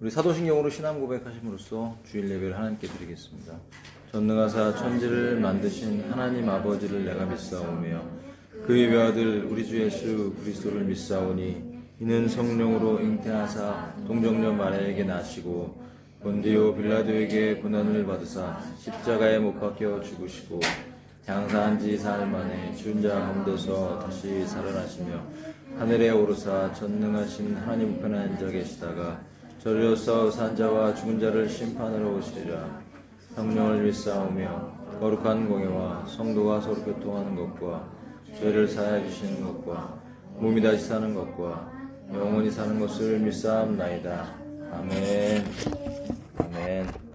우리 사도신경으로 신앙 고백하심으로써 주일 예배를 하나님께 드리겠습니다. 전능하사 천지를 만드신 하나님 아버지를 내가 믿사오며 그의 외아들 우리 주 예수 그리스도를 믿사오니 이는 성령으로 잉태하사 동정녀 마리아에게 나시고 본디오 빌라도에게 고난을 받으사 십자가에 못 박혀 죽으시고 장사한 지 사흘 만에 죽은 자 가운데서 다시 살아나시며 하늘에 오르사 전능하신 하나님 우편에 앉아 계시다가 저리로서 산 자와 죽은 자를 심판하러 오시리라. 성령을 믿사오며 거룩한 공예와 성도가 서로 교통하는 것과 죄를 사하여 주시는 것과 몸이 다시 사는 것과 영원히 사는 것을 믿사옵나이다. 아멘. 아멘.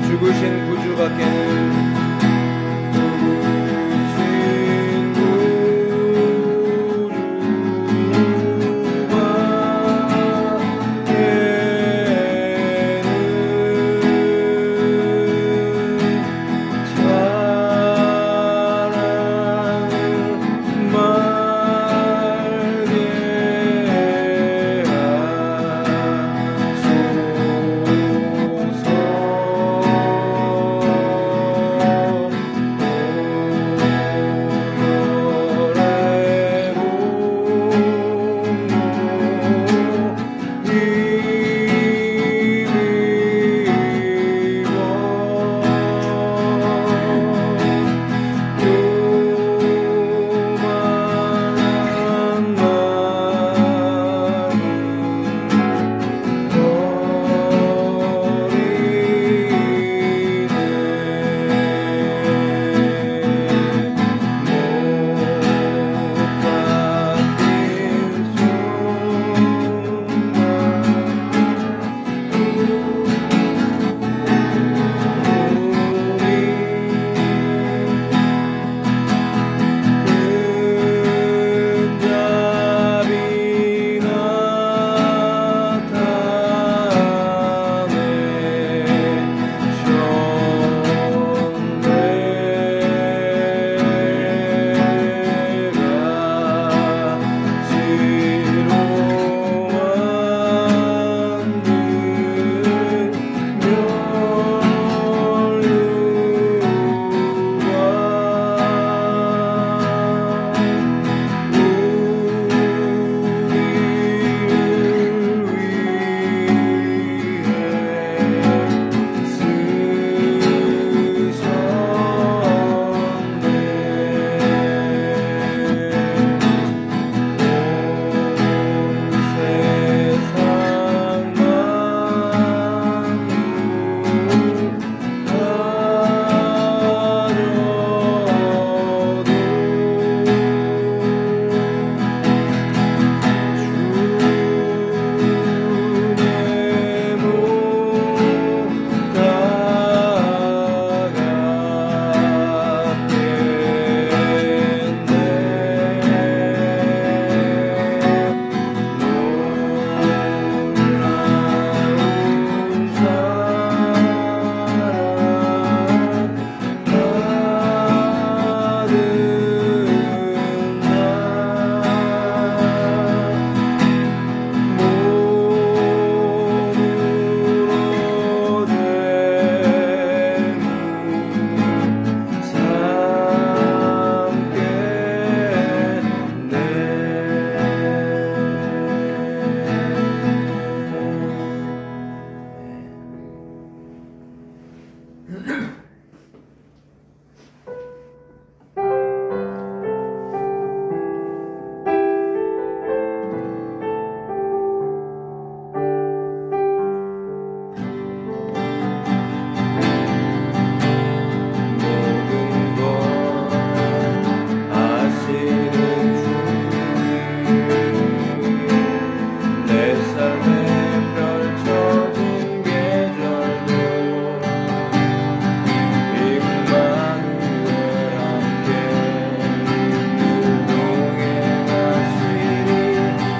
죽으신 구주밖에는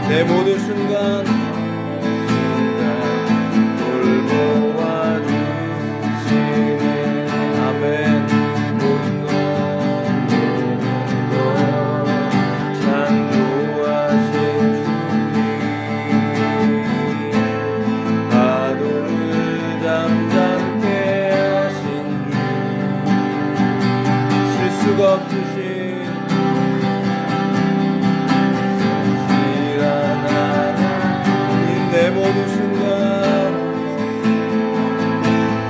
내 모든 순간 돌보아 주시네. 아멘. 모든 것 창조하신 주님, 파도를 잠잠케 하신 주, 실수가 없으신 내 모든 순간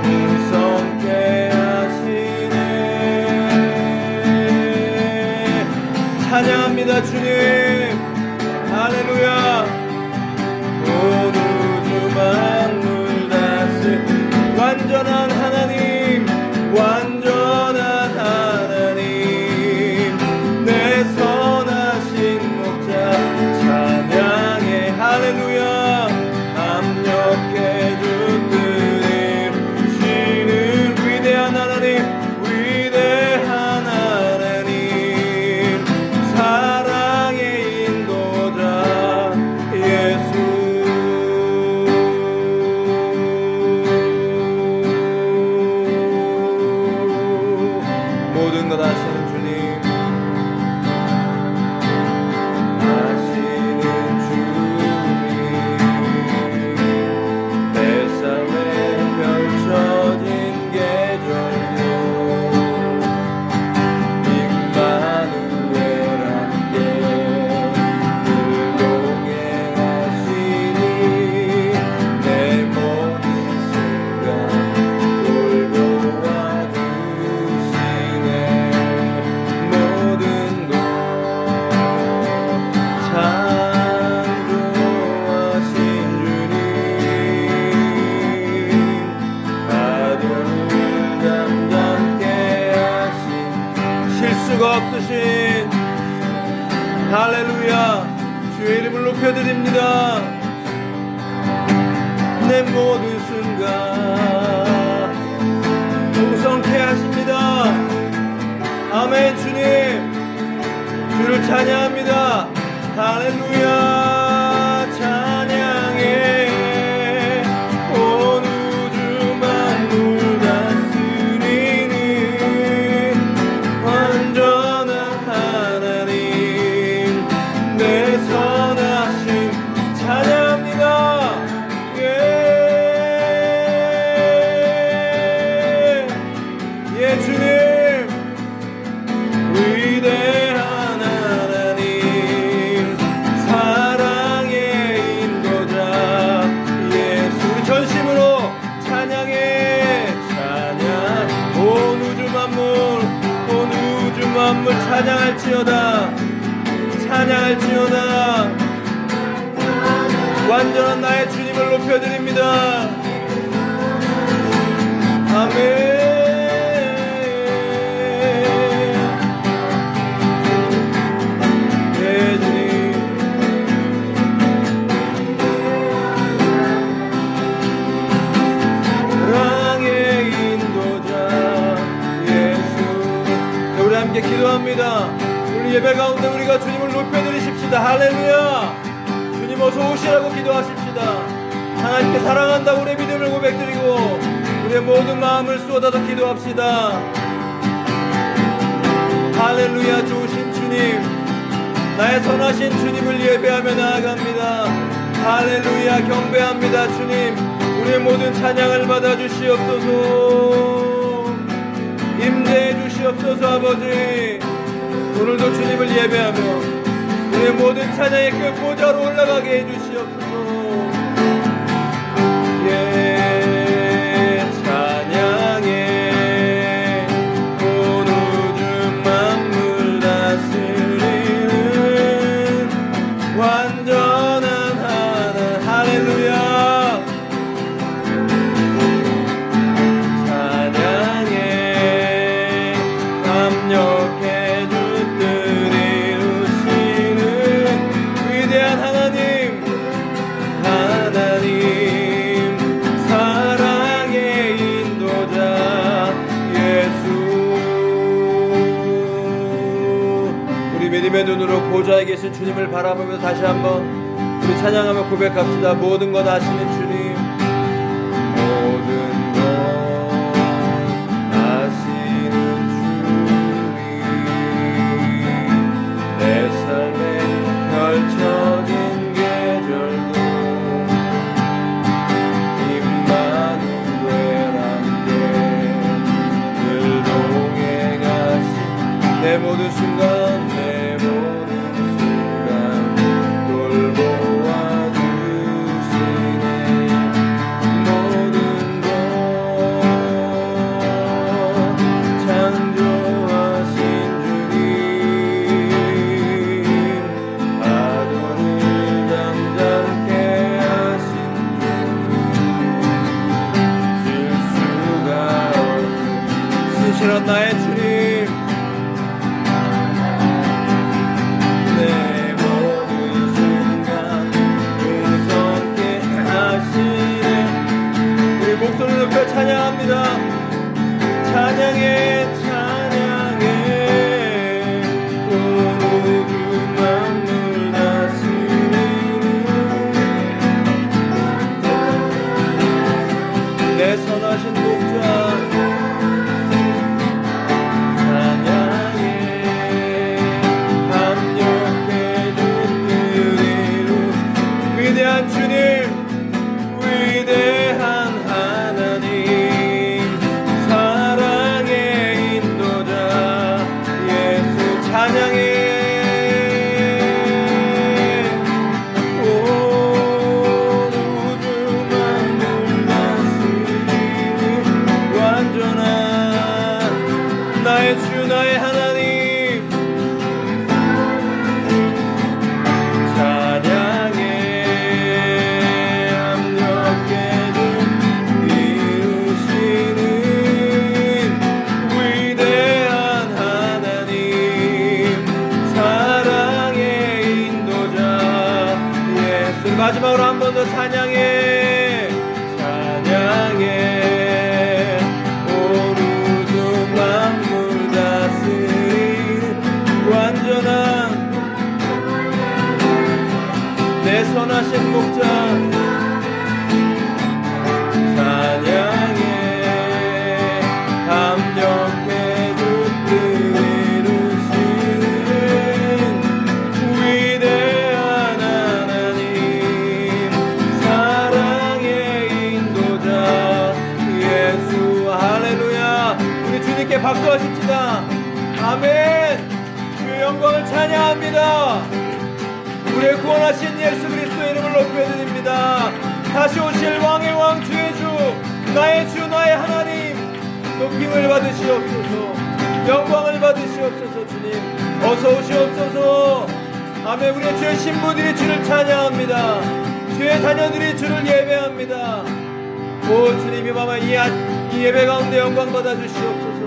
풍성케 하시네. 찬양합니다 주님. 할렐루야. 온 우주 만물 다스 완전한 하나님, 완전한 하나님, 내 선하신 목자 찬양해. 할렐루야. 모든 것 아시는 주님, 아시는 주님, 내 삶에 펼쳐진 계절도 임마누엘 함께 늘 동행하시니 내 모든 순간 돌보아 없으신 할렐루야. 주의 이름을 높여드립니다. 내 모든 순간 풍성케 하십니다. 아멘. 주님, 주를 찬양합니다. 할렐루야. 찬양해. 온 우주 만물 다스리는 완전한 하나님, 내 선하심 찬양합니다. 예 주님, 위대한 하나님, 사랑의 인도자 예수. 우리 전심으로 찬양해. 찬양. 온 우주 만물 찬양할지어다. 찬양할지어다. 완전한 나의 주님을 높여드립니다. 아멘. 예 주님. 사랑의 인도자 예수. 우리 함께 기도합니다. 우리 예배 가운데 우리가 주님을 높여드리십시다. 할렐루야. 주님 어서 오시라고 기도하십시다. 하나님께 사랑한다고 우리의 믿음을 고백드리고 우리의 모든 마음을 쏟아서 기도합시다. 할렐루야. 좋으신 주님, 나의 선하신 주님을 예배하며 나아갑니다. 할렐루야. 경배합니다. 주님, 우리의 모든 찬양을 받아주시옵소서. 임재해 주시옵소서. 아버지, 오늘도 주님을 예배하며 우리의 모든 찬양의 끝보좌로 올라가게 해주시옵소서. 예, 찬양해. 믿음의 눈으로 보좌에 계신 주님을 바라보며 다시 한번 우리 찬양하며 고백합시다. 모든 것 아시는 주님, 모든 것 아시는 주님, 내 삶에 펼쳐진 계절도 임마누엘 함께 늘 동해 가신 내 모든 순간, 내 모든 순간 돌보아 주시네. 모든 것 창조하신 주님, 하늘을 잠잠케 하신 주님, 실수가 없는 신실한 나의 주님, 찬양합니다. 찬양해 찬양해 온 우주 만물 다스리는 내 선하신 목자, 찬양해 합력해 준 뜻대로 위대한 주님, 위대한 마지막으로 한 번 더 찬양해 찬양해 온 우주 만물 다스리는 완전한 내 선하신 목자, 찬양해 감격해 주 뜻 이루시는 위대한 하나님, 사랑의 인도자 예수. 할렐루야. 우리 주님께 박수하십시다. 아멘. 주의 영광을 찬양합니다. 우리의 구원하신 예수 그리스도의 이름을 높여드립니다. 다시 오실 왕의 왕 주의 주, 나의 주 나의 하나님, 높임을 받으시옵소서, 영광을 받으시옵소서. 주님 어서 오시옵소서. 아멘. 우리의 주의 신부들이 주를 찬양합니다. 주의 자녀들이 주를 예배합니다. 오 주님이 마마 이 예배 가운데 영광 받아주시옵소서.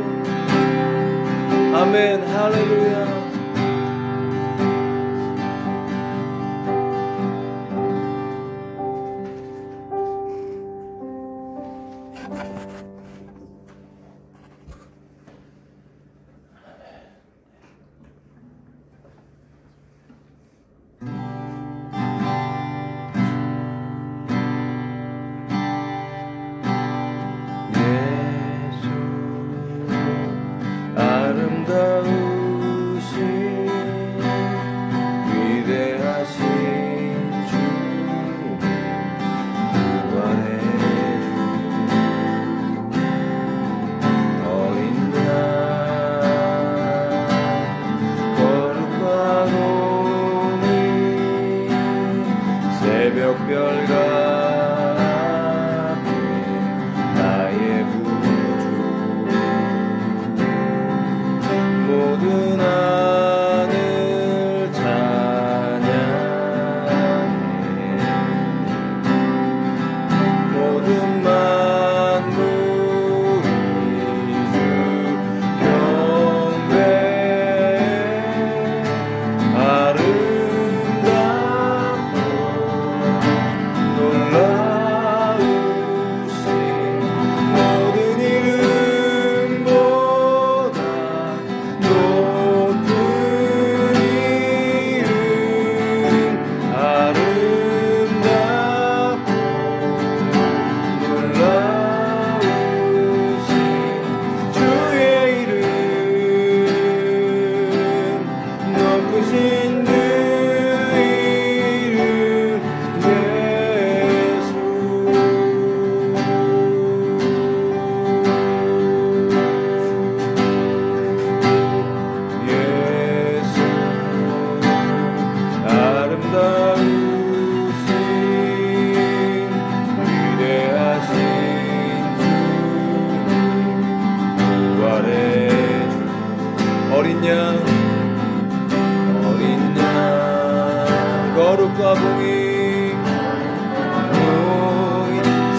아멘. 할렐루야.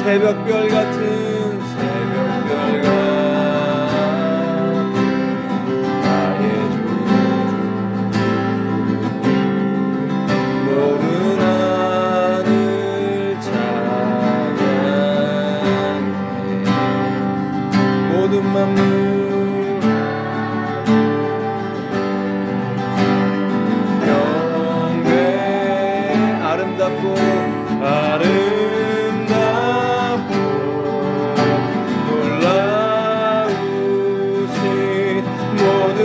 새벽별 같은 새벽별 같은 나의 주 모든 하늘 찬양해 모든 만물 영광 아름답고 아름답고 놀라우신 모든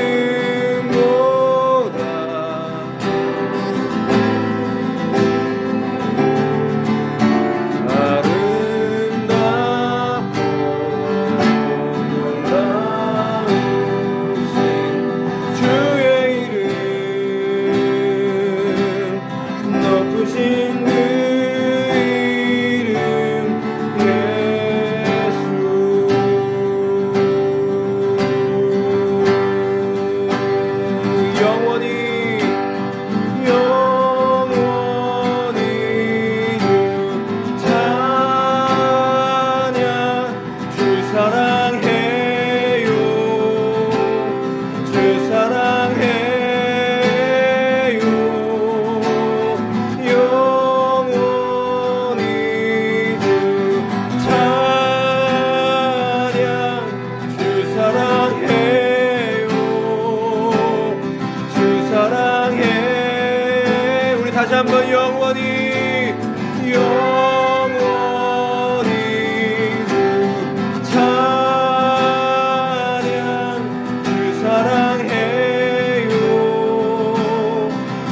이름보다 아름답고 놀라우신 주의 높으신 그 이름 예수 영원히 주 찬양 주 사랑해요 주 사랑해요 다시 한번 영원히 주 찬양 주 사랑해요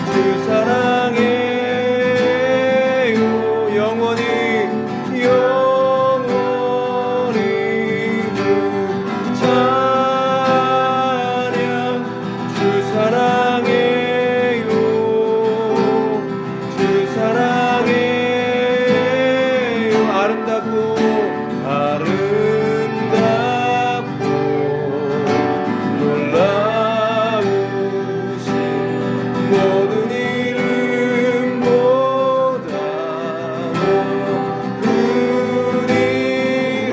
주 사랑해요 영원히 주 찬양 주 사랑해요 사랑해요 아름답고 놀라우신 모든 이름보다 높은 이름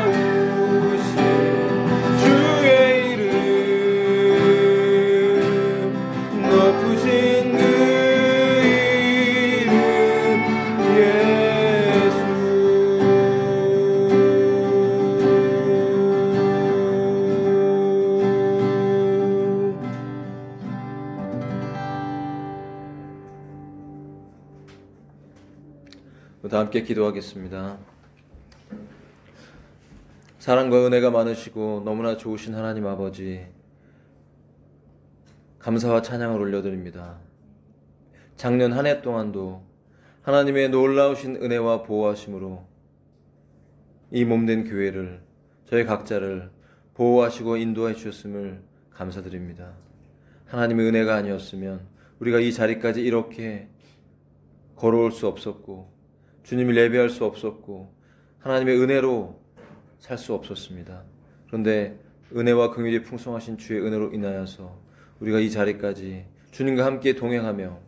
놀라우신 주의 높으신 그 이름 예수 다 함께 기도하겠습니다. 사랑과 은혜가 많으시고 너무나 좋으신 하나님 아버지 감사와 찬양을 올려드립니다. 작년 한 해 동안도 하나님의 놀라우신 은혜와 보호하심으로 이 몸된 교회를 저희 각자를 보호하시고 인도해 주셨음을 감사드립니다. 하나님의 은혜가 아니었으면 우리가 이 자리까지 이렇게 걸어올 수 없었고 주님을 예배할 수 없었고 하나님의 은혜로 살 수 없었습니다. 그런데 은혜와 긍휼이 풍성하신 주의 은혜로 인하여서 우리가 이 자리까지 주님과 함께 동행하며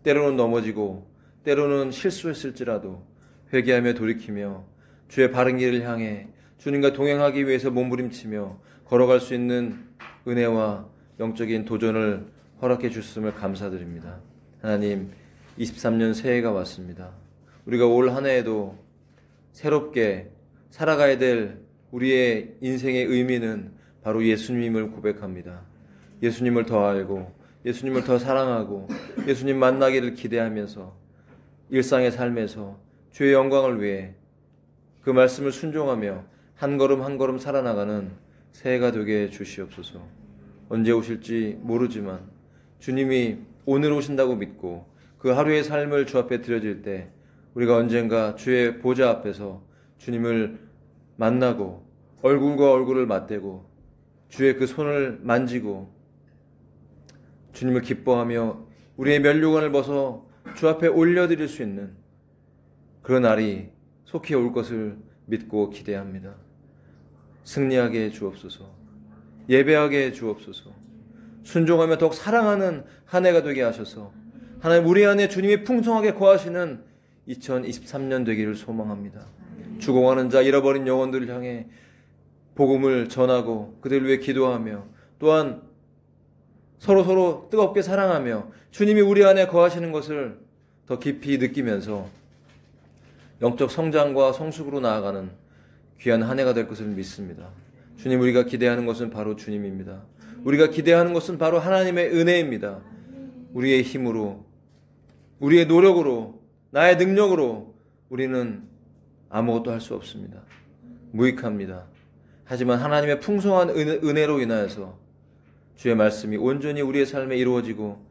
때로는 넘어지고 때로는 실수했을지라도 회개하며 돌이키며 주의 바른 길을 향해 주님과 동행하기 위해서 몸부림치며 걸어갈 수 있는 은혜와 영적인 도전을 허락해 주셨음을 감사드립니다. 하나님 23년 새해가 왔습니다. 우리가 올 한 해에도 새롭게 살아가야 될 우리의 인생의 의미는 바로 예수님을 고백합니다. 예수님을 더 알고 예수님을 더 사랑하고 예수님 만나기를 기대하면서 일상의 삶에서 주의 영광을 위해 그 말씀을 순종하며 한 걸음 한 걸음 살아나가는 새해가 되게 해 주시옵소서. 언제 오실지 모르지만 주님이 오늘 오신다고 믿고 그 하루의 삶을 주 앞에 드려질 때 우리가 언젠가 주의 보좌 앞에서 주님을 만나고 얼굴과 얼굴을 맞대고 주의 그 손을 만지고 주님을 기뻐하며 우리의 면류관을 벗어 주 앞에 올려드릴 수 있는 그런 날이 속히 올 것을 믿고 기대합니다. 승리하게 해 주옵소서. 예배하게 해 주옵소서. 순종하며 더욱 사랑하는 한 해가 되게 하셔서 하나님 우리 안에 주님이 풍성하게 거하시는 2023년 되기를 소망합니다. 죽어가는 자 잃어버린 영혼들을 향해 복음을 전하고 그들을 위해 기도하며 또한 서로 뜨겁게 사랑하며 주님이 우리 안에 거하시는 것을 더 깊이 느끼면서 영적 성장과 성숙으로 나아가는 귀한 한 해가 될 것을 믿습니다. 주님, 우리가 기대하는 것은 바로 주님입니다. 우리가 기대하는 것은 바로 하나님의 은혜입니다. 우리의 힘으로, 우리의 노력으로, 나의 능력으로 우리는 아무것도 할 수 없습니다. 무익합니다. 하지만 하나님의 풍성한 은혜로 인하여서 주의 말씀이 온전히 우리의 삶에 이루어지고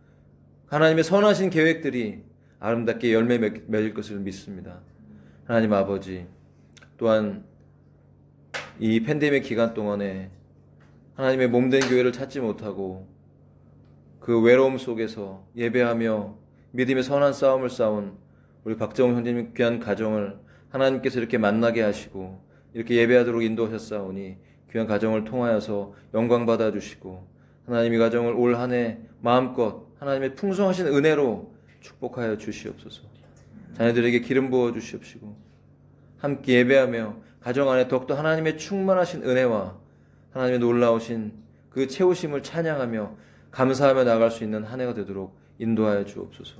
하나님의 선하신 계획들이 아름답게 열매 맺을 것을 믿습니다. 하나님 아버지, 또한 이 팬데믹 기간 동안에 하나님의 몸된 교회를 찾지 못하고 그 외로움 속에서 예배하며 믿음의 선한 싸움을 싸운 우리 박정우 형제님 귀한 가정을 하나님께서 이렇게 만나게 하시고 이렇게 예배하도록 인도하셨사오니 귀한 가정을 통하여서 영광 받아주시고 하나님의 가정을 올 한 해 마음껏 하나님의 풍성하신 은혜로 축복하여 주시옵소서. 자녀들에게 기름 부어 주시옵시고 함께 예배하며 가정 안에 더욱더 하나님의 충만하신 은혜와 하나님의 놀라우신 그 채우심을 찬양하며 감사하며 나갈 수 있는 한 해가 되도록 인도하여 주옵소서.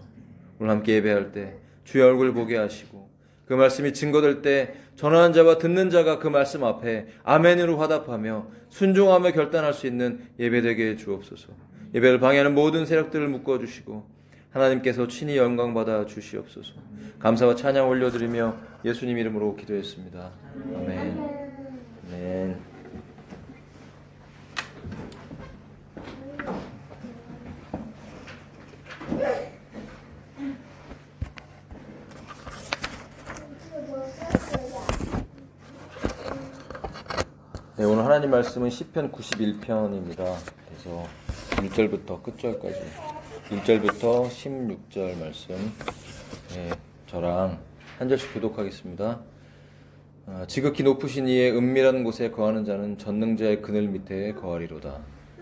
오늘 함께 예배할 때 주의 얼굴 보게 하시고 그 말씀이 증거될 때 전하는 자와 듣는 자가 그 말씀 앞에 아멘으로 화답하며 순종하며 결단할 수 있는 예배되게 해 주옵소서. 예배를 방해하는 모든 세력들을 묶어주시고 하나님께서 친히 영광받아 주시옵소서. 감사와 찬양 올려드리며 예수님 이름으로 기도했습니다. 아멘. 아멘. 네, 오늘 하나님 말씀은 시편 91편입니다. 그래서 1절부터 끝절까지 1절부터 16절 말씀 저랑 한 절씩 교독하겠습니다. 지극히 높으신 이의 은밀한 곳에 거하는 자는 전능자의 그늘 밑에 거하리로다.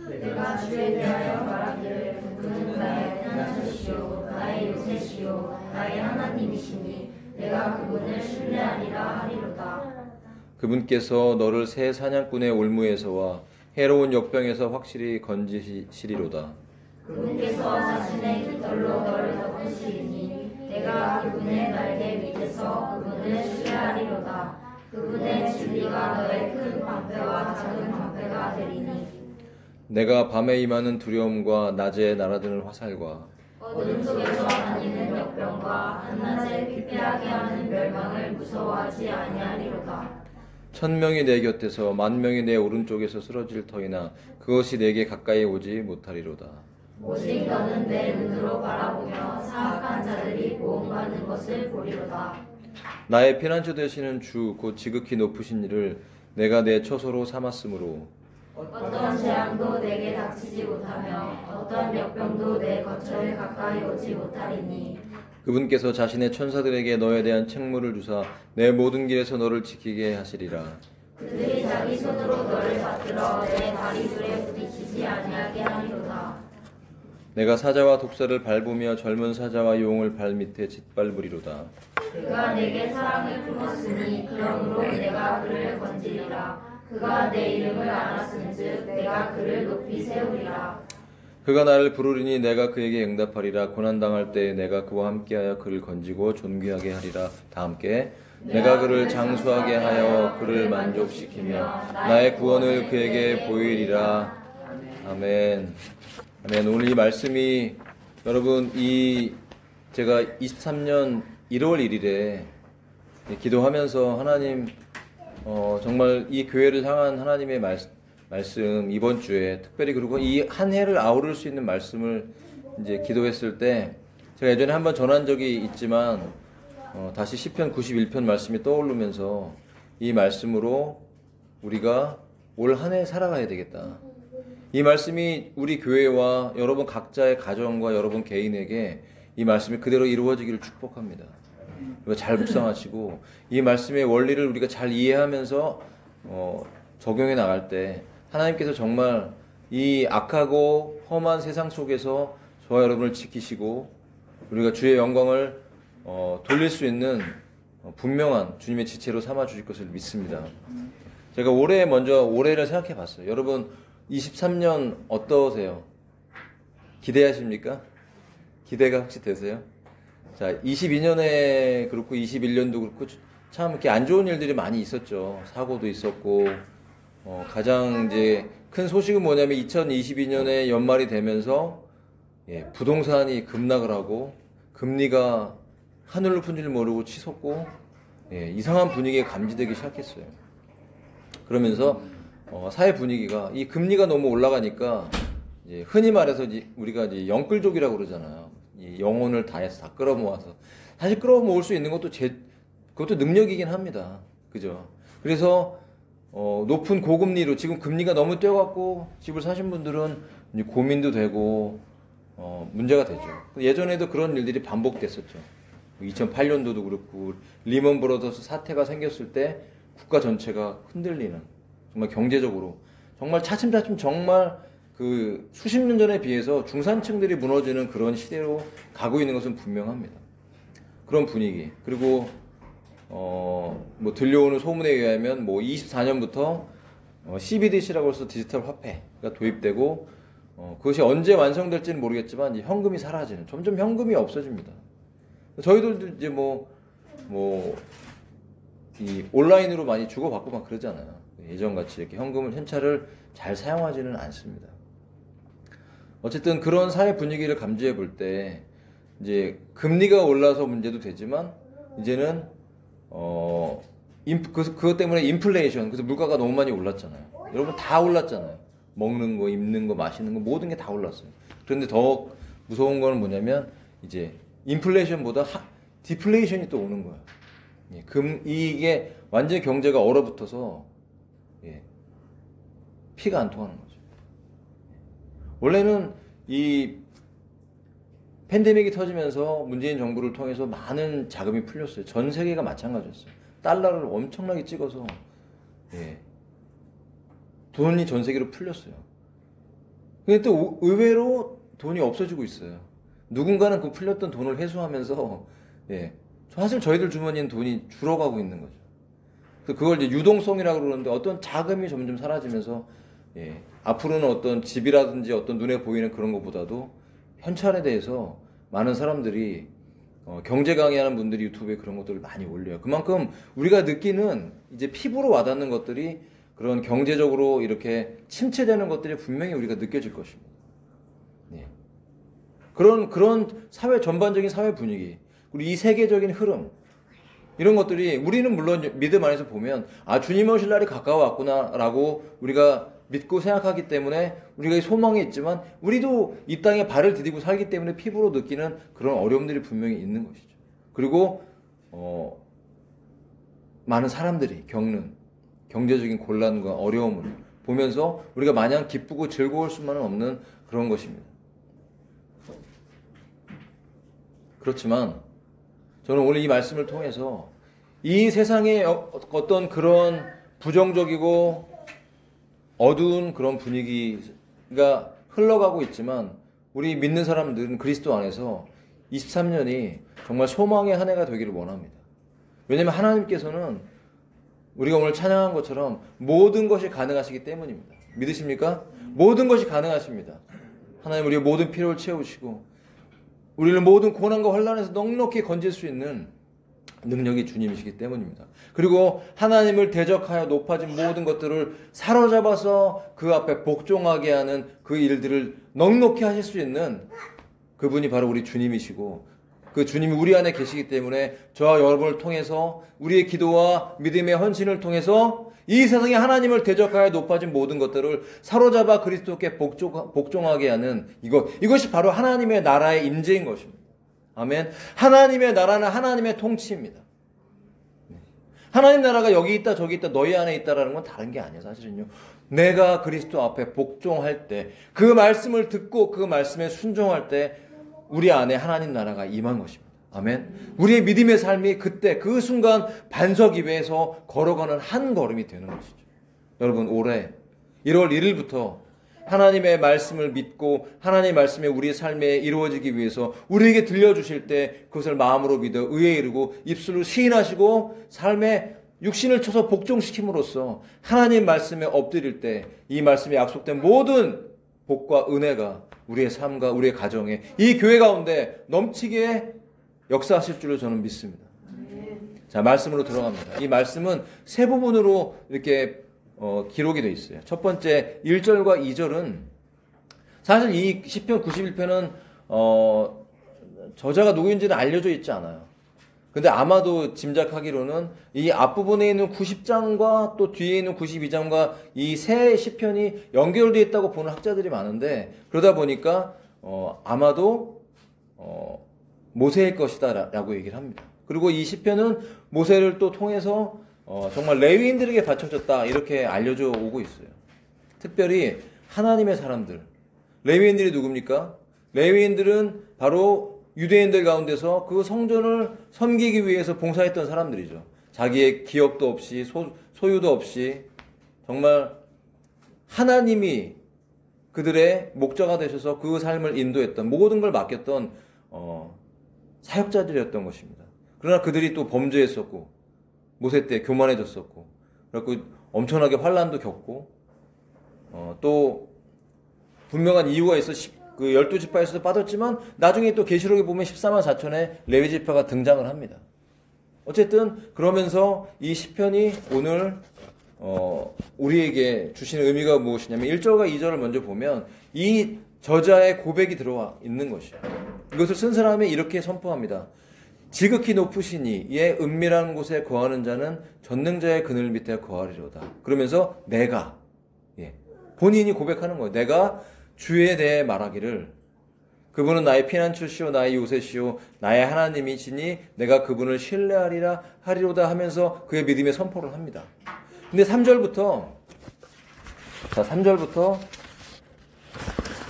내가 주에 대하여 말하기를 그는 나의 피난처시요 나의 요새시요 나의 하나님이시니 내가 그분을 신뢰하리라 하리로다. 그분께서 너를 새 사냥꾼의 올무에서와 해로운 역병에서 확실히 건지시리로다. 그분께서 자신의 깃털로 너를 덮으시리니 내가 그분의 날개 밑에서 그분을 신뢰하리로다. 그분의 진리가 너의 큰 방패와 작은 방패가 되리니 내가 밤에 임하는 두려움과 낮에 날아드는 화살과 어둠 속에서 다니는 역병과 한낮에 피폐하게 하는 멸망을 무서워하지 아니하리로다. 1000명이 내 곁에서 10,000명이 내 오른쪽에서 쓰러질 터이나 그것이 내게 가까이 오지 못하리로다. 오직 너는 내 눈으로 바라보며 사악한 자들이 보응받는 것을 보리로다. 나의 피난처 되시는 주 곧 지극히 높으신 이를 내가 내 처소로 삼았으므로 어떤 재앙도 내게 닥치지 못하며 어떤 역병도 내 거처에 가까이 오지 못하리니 그분께서 자신의 천사들에게 너에 대한 책무를 주사 내 모든 길에서 너를 지키게 하시리라. 그들이 자기 손으로 너를 받들어 내 다리 둘에 부딪히지 아니하게 하리로다. 내가 사자와 독사를 밟으며 젊은 사자와 용을 발밑에 짓밟으리로다. 그가 내게 사랑을 품었으니 그러므로 내가 그를 건지리라. 그가 내 이름을 알았은즉 내가 그를 높이 세우리라. 그가 나를 부르리니 내가 그에게 응답하리라. 고난당할 때에 내가 그와 함께하여 그를 건지고 존귀하게 하리라. 다 함께 내가 그를 장수하게 하여 그를 만족시키며 나의 구원을 그에게 보이리라. 아멘. 아멘. 오늘 이 말씀이 여러분 제가 23년 1월 1일에 기도하면서 하나님 정말 이 교회를 향한 하나님의 말씀 이번 주에 특별히 그리고 이 한 해를 아우를 수 있는 말씀을 이제 기도했을 때 제가 예전에 한번 전한 적이 있지만 다시 시편 91편 말씀이 떠오르면서 이 말씀으로 우리가 올 한 해 살아가야 되겠다. 이 말씀이 우리 교회와 여러분 각자의 가정과 여러분 개인에게 이 말씀이 그대로 이루어지기를 축복합니다. 우리가 잘 묵상하시고 이 말씀의 원리를 우리가 잘 이해하면서 적용해 나갈 때 하나님께서 정말 이 악하고 험한 세상 속에서 저와 여러분을 지키시고 우리가 주의 영광을 돌릴 수 있는 분명한 주님의 지체로 삼아 주실 것을 믿습니다. 제가 올해를 생각해 봤어요. 여러분 23년 어떠세요? 기대하십니까? 기대가 혹시 되세요? 자, 22년에 그렇고 21년도 그렇고 참 이렇게 안 좋은 일들이 많이 있었죠. 사고도 있었고 가장 이제 큰 소식은 뭐냐면 2022년에 연말이 되면서 부동산이 급락을 하고 금리가 하늘 높은 줄 모르고 치솟고 이상한 분위기가 감지되기 시작했어요. 그러면서 사회 분위기가 이 금리가 너무 올라가니까 이제 흔히 말해서 우리가 이제 영끌족이라고 그러잖아요. 이 영혼을 다해서 다 끌어모아서 사실 끌어모을 수 있는 것도 그것도 능력이긴 합니다. 그죠? 그래서 높은 고금리로 지금 금리가 너무 뛰어갖고 집을 사신 분들은 이제 고민도 되고 문제가 되죠. 예전에도 그런 일들이 반복됐었죠. 2008년도도 그렇고 리먼 브러더스 사태가 생겼을 때 국가 전체가 흔들리는 정말 경제적으로 정말 차츰차츰 정말 그 수십 년 전에 비해서 중산층들이 무너지는 그런 시대로 가고 있는 것은 분명합니다. 그런 분위기. 그리고 뭐 들려오는 소문에 의하면 뭐 24년부터 CBDC라고 해서 디지털 화폐가 도입되고 그것이 언제 완성될지는 모르겠지만 이제 현금이 사라지는 점점 현금이 없어집니다. 저희들도 이제 이 온라인으로 많이 주고받고 막 그러잖아요. 예전같이 이렇게 현찰을 잘 사용하지는 않습니다. 어쨌든 그런 사회 분위기를 감지해 볼 때 이제 금리가 올라서 문제도 되지만 이제는 그것 때문에 인플레이션, 그래서 물가가 너무 많이 올랐잖아요. 여러분 다 올랐잖아요. 먹는 거, 입는 거, 마시는 거 모든 게 다 올랐어요. 그런데 더 무서운 거는 뭐냐면 이제 인플레이션보다 디플레이션이 또 오는 거예요. 이게 완전히 경제가 얼어붙어서 피가 안 통하는 거죠. 원래는 이 팬데믹이 터지면서 문재인 정부를 통해서 많은 자금이 풀렸어요. 전 세계가 마찬가지였어요. 달러를 엄청나게 찍어서 돈이 전 세계로 풀렸어요. 근데 또 의외로 돈이 없어지고 있어요. 누군가는 그 풀렸던 돈을 회수하면서 사실 저희들 주머니는 돈이 줄어가고 있는 거죠. 그걸 이제 유동성이라고 그러는데 어떤 자금이 점점 사라지면서 앞으로는 어떤 집이라든지 어떤 눈에 보이는 그런 것보다도 현찰에 대해서 많은 사람들이 경제 강의하는 분들이 유튜브에 그런 것들을 많이 올려요. 그만큼 우리가 느끼는 이제 피부로 와닿는 것들이 그런 경제적으로 이렇게 침체되는 것들이 분명히 우리가 느껴질 것입니다. 그런 사회 전반적인 사회 분위기 그리고 이 세계적인 흐름 이런 것들이 우리는 물론 믿음 안에서 보면 주님 오실 날이 가까워왔구나라고 우리가 믿고 생각하기 때문에 우리가 이 소망이 있지만 우리도 이 땅에 발을 디디고 살기 때문에 피부로 느끼는 그런 어려움들이 분명히 있는 것이죠. 그리고 많은 사람들이 겪는 경제적인 곤란과 어려움을 보면서 우리가 마냥 기쁘고 즐거울 수만은 없는 그런 것입니다. 그렇지만 저는 오늘 이 말씀을 통해서 이 세상에 어떤 그런 부정적이고 어두운 그런 분위기가 흘러가고 있지만 우리 믿는 사람들은 그리스도 안에서 23년이 정말 소망의 한 해가 되기를 원합니다. 왜냐하면 하나님께서는 우리가 오늘 찬양한 것처럼 모든 것이 가능하시기 때문입니다. 믿으십니까? 모든 것이 가능하십니다. 하나님 우리의 모든 필요를 채우시고 우리를 모든 고난과 환난에서 넉넉히 건질 수 있는 능력이 주님이시기 때문입니다. 그리고 하나님을 대적하여 높아진 모든 것들을 사로잡아서 그 앞에 복종하게 하는 그 일들을 넉넉히 하실 수 있는 그분이 바로 우리 주님이시고, 그 주님이 우리 안에 계시기 때문에 저와 여러분을 통해서 우리의 기도와 믿음의 헌신을 통해서 이 세상에 하나님을 대적하여 높아진 모든 것들을 사로잡아 그리스도께 복종하게 하는 이것이 바로 하나님의 나라의 임재인 것입니다. 아멘. 하나님의 나라는 하나님의 통치입니다. 하나님 나라가 여기 있다 저기 있다 너희 안에 있다라는 건 다른 게 아니에요. 사실은요. 내가 그리스도 앞에 복종할 때, 그 말씀을 듣고 그 말씀에 순종할 때 우리 안에 하나님 나라가 임한 것입니다. 아멘. 우리의 믿음의 삶이 그때 그 순간 반석 위에서 걸어가는 한 걸음이 되는 것이죠. 여러분, 올해 1월 1일부터 하나님의 말씀을 믿고 하나님의 말씀이 우리의 삶에 이루어지기 위해서 우리에게 들려주실 때 그것을 마음으로 믿어 의에 이르고 입술로 시인하시고 삶에 육신을 쳐서 복종시킴으로써 하나님 말씀에 엎드릴 때 이 말씀에 약속된 모든 복과 은혜가 우리의 삶과 우리의 가정에, 이 교회 가운데 넘치게 역사하실 줄로 저는 믿습니다. 자, 말씀으로 들어갑니다. 이 말씀은 세 부분으로 이렇게 기록이 되어 있어요. 첫 번째 1절과 2절은 사실 이 시편 91편은 저자가 누구인지는 알려져 있지 않아요. 근데 아마도 짐작하기로는 이 앞부분에 있는 90장과 또 뒤에 있는 92장과 이 세 시편이 연결되어 있다고 보는 학자들이 많은데, 그러다 보니까 아마도 모세일 것이다 라고 얘기를 합니다. 그리고 이 시편은 모세를 또 통해서 정말 레위인들에게 바쳐졌다 이렇게 알려져 오고 있어요. 특별히 하나님의 사람들, 레위인들이 누굽니까? 레위인들은 바로 유대인들 가운데서 그 성전을 섬기기 위해서 봉사했던 사람들이죠. 자기의 기업도 없이 소유도 없이 정말 하나님이 그들의 목자가 되셔서 그 삶을 인도했던, 모든 걸 맡겼던 사역자들이었던 것입니다. 그러나 그들이 또 범죄했었고 모세 때 교만해졌었고, 그래서 엄청나게 환난도 겪고 또 분명한 이유가 있어 그 12지파에서도 빠졌지만 나중에 또 계시록에 보면 14만 4천의 레위지파가 등장을 합니다. 어쨌든 그러면서 이 시편이 오늘 우리에게 주시는 의미가 무엇이냐면 1절과 2절을 먼저 보면 이 저자의 고백이 들어와 있는 것이에요. 이것을 쓴 사람이 이렇게 선포합니다. 지극히 높으시니 이에 은밀한 곳에 거하는 자는 전능자의 그늘 밑에 거하리로다. 그러면서 내가, 본인이 고백하는 거예요. 내가 주에 대해 말하기를 그분은 나의 피난처시오 나의 요새시오 나의 하나님이시니 내가 그분을 신뢰하리라 하리로다 하면서 그의 믿음의 선포를 합니다. 근데 3절부터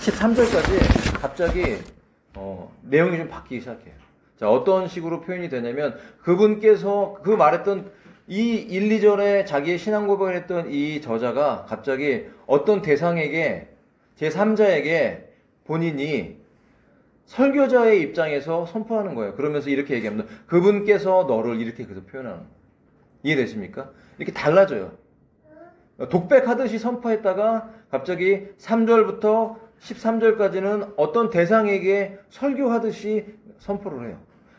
13절까지 갑자기 내용이 좀 바뀌기 시작해요. 자, 어떤 식으로 표현이 되냐면 그분께서 그 말했던 이 1, 2절에 자기의 신앙 고백을 했던 이 저자가 갑자기 어떤 대상에게, 제3자에게 본인이 설교자의 입장에서 선포하는 거예요. 그러면서 이렇게 얘기합니다. 그분께서 너를 이렇게 그래서 표현하는 거예요. 이해되십니까? 이렇게 달라져요. 독백하듯이 선포했다가 갑자기 3절부터 13절까지는 어떤 대상에게 설교하듯이 선포를 해요.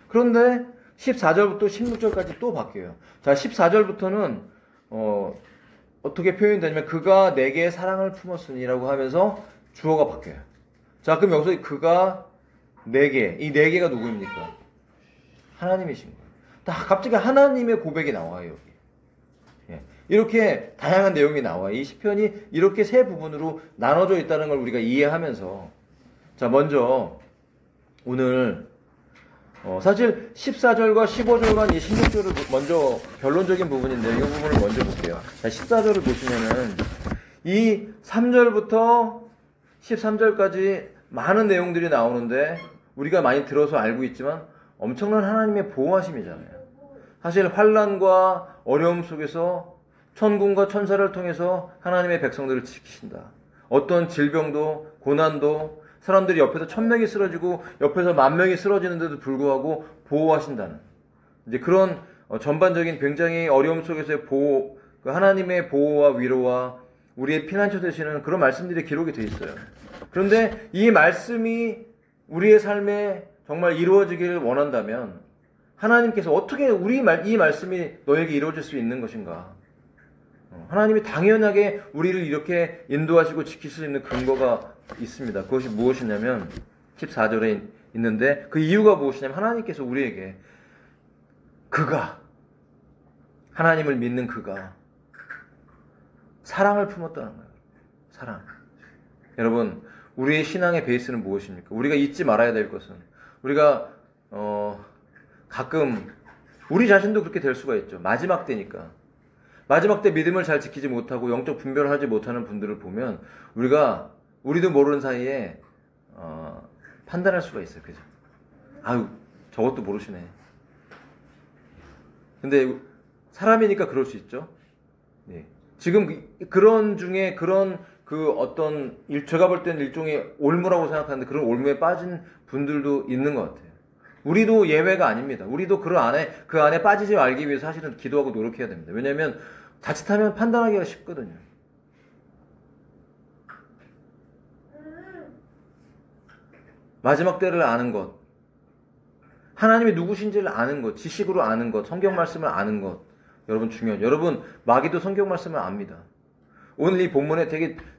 그런데 14절부터 16절까지 또 바뀌어요. 자, 14절부터는 어떻게 표현되냐면 그가 내게 사랑을 품었으니라고 하면서 주어가 바뀌어요. 자, 그럼 여기서 그가 내게, 이 네 개가 누구입니까? 하나님이신 거예요. 갑자기 하나님의 고백이 나와요, 여기. 이렇게 다양한 내용이 나와요. 이 시편이 이렇게 세 부분으로 나눠져 있다는 걸 우리가 이해하면서, 자, 먼저 오늘 사실 14절과 15절과 이 16절을 먼저 결론적인 부분인데 이 부분을 먼저 볼게요. 자, 14절을 보시면은 이 3절부터 13절까지 많은 내용들이 나오는데 우리가 많이 들어서 알고 있지만 엄청난 하나님의 보호하심이잖아요. 사실 환난과 어려움 속에서 천군과 천사를 통해서 하나님의 백성들을 지키신다. 어떤 질병도 고난도 사람들이 옆에서 1000명이 쓰러지고 옆에서 10,000명이 쓰러지는데도 불구하고 보호하신다는 이제 그런 전반적인 굉장히 어려움 속에서의 보호, 그 하나님의 보호와 위로와 우리의 피난처 되시는 그런 말씀들이 기록이 되어 있어요. 그런데 이 말씀이 우리의 삶에 정말 이루어지기를 원한다면 하나님께서 어떻게 이 말씀이 너에게 이루어질 수 있는 것인가? 하나님이 당연하게 우리를 이렇게 인도하시고 지킬 수 있는 근거가 있습니다. 그것이 무엇이냐면 14절에 있는데 그 이유가 무엇이냐면 하나님께서 우리에게 하나님을 믿는 그가 사랑을 품었다는 거예요. 사랑. 여러분, 우리의 신앙의 베이스는 무엇입니까? 우리가 잊지 말아야 될 것은 우리가 가끔 우리 자신도 그렇게 될 수가 있죠. 마지막 때니까. 마지막 때 믿음을 잘 지키지 못하고 영적 분별을 하지 못하는 분들을 보면 우리도 모르는 사이에 판단할 수가 있어요. 그죠? 아유, 저것도 모르시네. 근데 사람이니까 그럴 수 있죠. 예. 지금 그런 중에 제가 볼 때는 일종의 올무라고 생각하는데 그런 올무에 빠진 분들도 있는 것 같아요. 우리도 예외가 아닙니다. 우리도 그 안에 빠지지 말기 위해서 사실은 기도하고 노력해야 됩니다. 왜냐하면 자칫하면 판단하기가 쉽거든요. 마지막 때를 아는 것, 하나님이 누구신지를 아는 것, 지식으로 아는 것, 성경 말씀을 아는 것, 여러분 중요해요. 여러분 마귀도 성경 말씀을 압니다. 오늘 이 본문에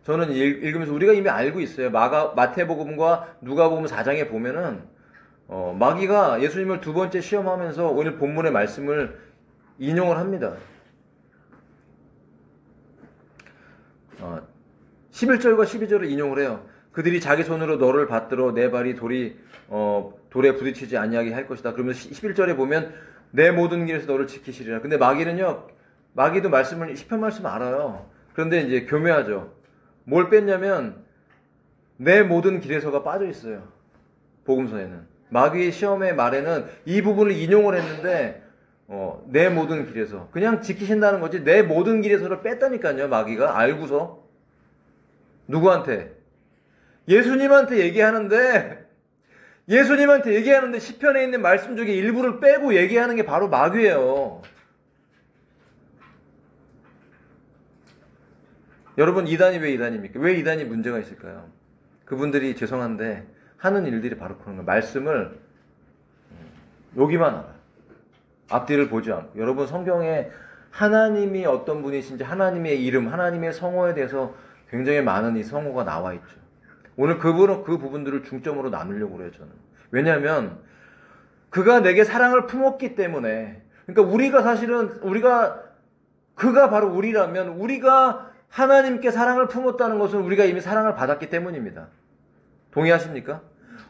저는 읽으면서 우리가 이미 알고 있어요. 마태복음과 누가복음 4장에 보면은 마귀가 예수님을 두 번째 시험하면서 오늘 본문의 말씀을 인용을 합니다. 11절과 12절을 인용을 해요. 그들이 자기 손으로 너를 받들어 내 발이 돌에 부딪히지 아니하게 할 것이다. 그러면서 11절에 보면 내 모든 길에서 너를 지키시리라. 근데 마귀도 시편 말씀을 알아요. 그런데 이제 교묘하죠. 뭘 뺐냐면 내 모든 길에서가 빠져 있어요. 복음서에는. 마귀의 시험의 말에는 이 부분을 인용을 했는데 내 모든 길에서 그냥 지키신다는 거지 내 모든 길에서를 뺐다니까요. 마귀가 알고서. 누구한테? 예수님한테 얘기하는데 시편에 있는 말씀 중에 일부를 빼고 얘기하는 게 바로 마귀예요. 여러분, 이단이 왜 이단입니까? 왜 이단이 문제가 있을까요? 그분들이 죄송한데 하는 일들이 바로 그런 거예요. 말씀을 여기만 알아요. 앞뒤를 보지 않고. 여러분, 성경에 하나님이 어떤 분이신지, 하나님의 이름, 하나님의 성호에 대해서 굉장히 많은 이 성호가 나와 있죠. 오늘 그 부분들을 중점으로 나누려고 그래요, 저는. 왜냐하면 그가 내게 사랑을 품었기 때문에. 그러니까 그가 바로 우리라면 우리가 하나님께 사랑을 품었다는 것은 우리가 이미 사랑을 받았기 때문입니다. 동의하십니까?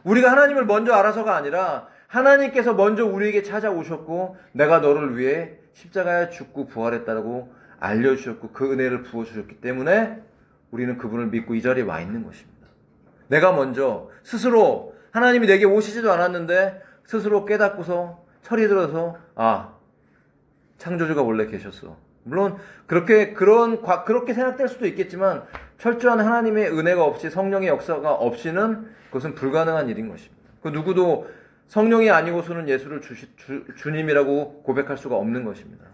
우리가 하나님을 먼저 알아서가 아니라 하나님께서 먼저 우리에게 찾아오셨고 내가 너를 위해 십자가에 죽고 부활했다고 알려주셨고 그 은혜를 부어주셨기 때문에 우리는 그분을 믿고 이 자리에 와 있는 것입니다. 내가 먼저 스스로 하나님이 내게 오시지도 않았는데 스스로 깨닫고서 철이 들어서 창조주가 원래 계셨어. 물론 그렇게 생각될 수도 있겠지만 철저한 하나님의 은혜가 없이 성령의 역사가 없이는 그것은 불가능한 일인 것입니다. 그 누구도 성령이 아니고서는 예수를 주님이라고 고백할 수가 없는 것입니다.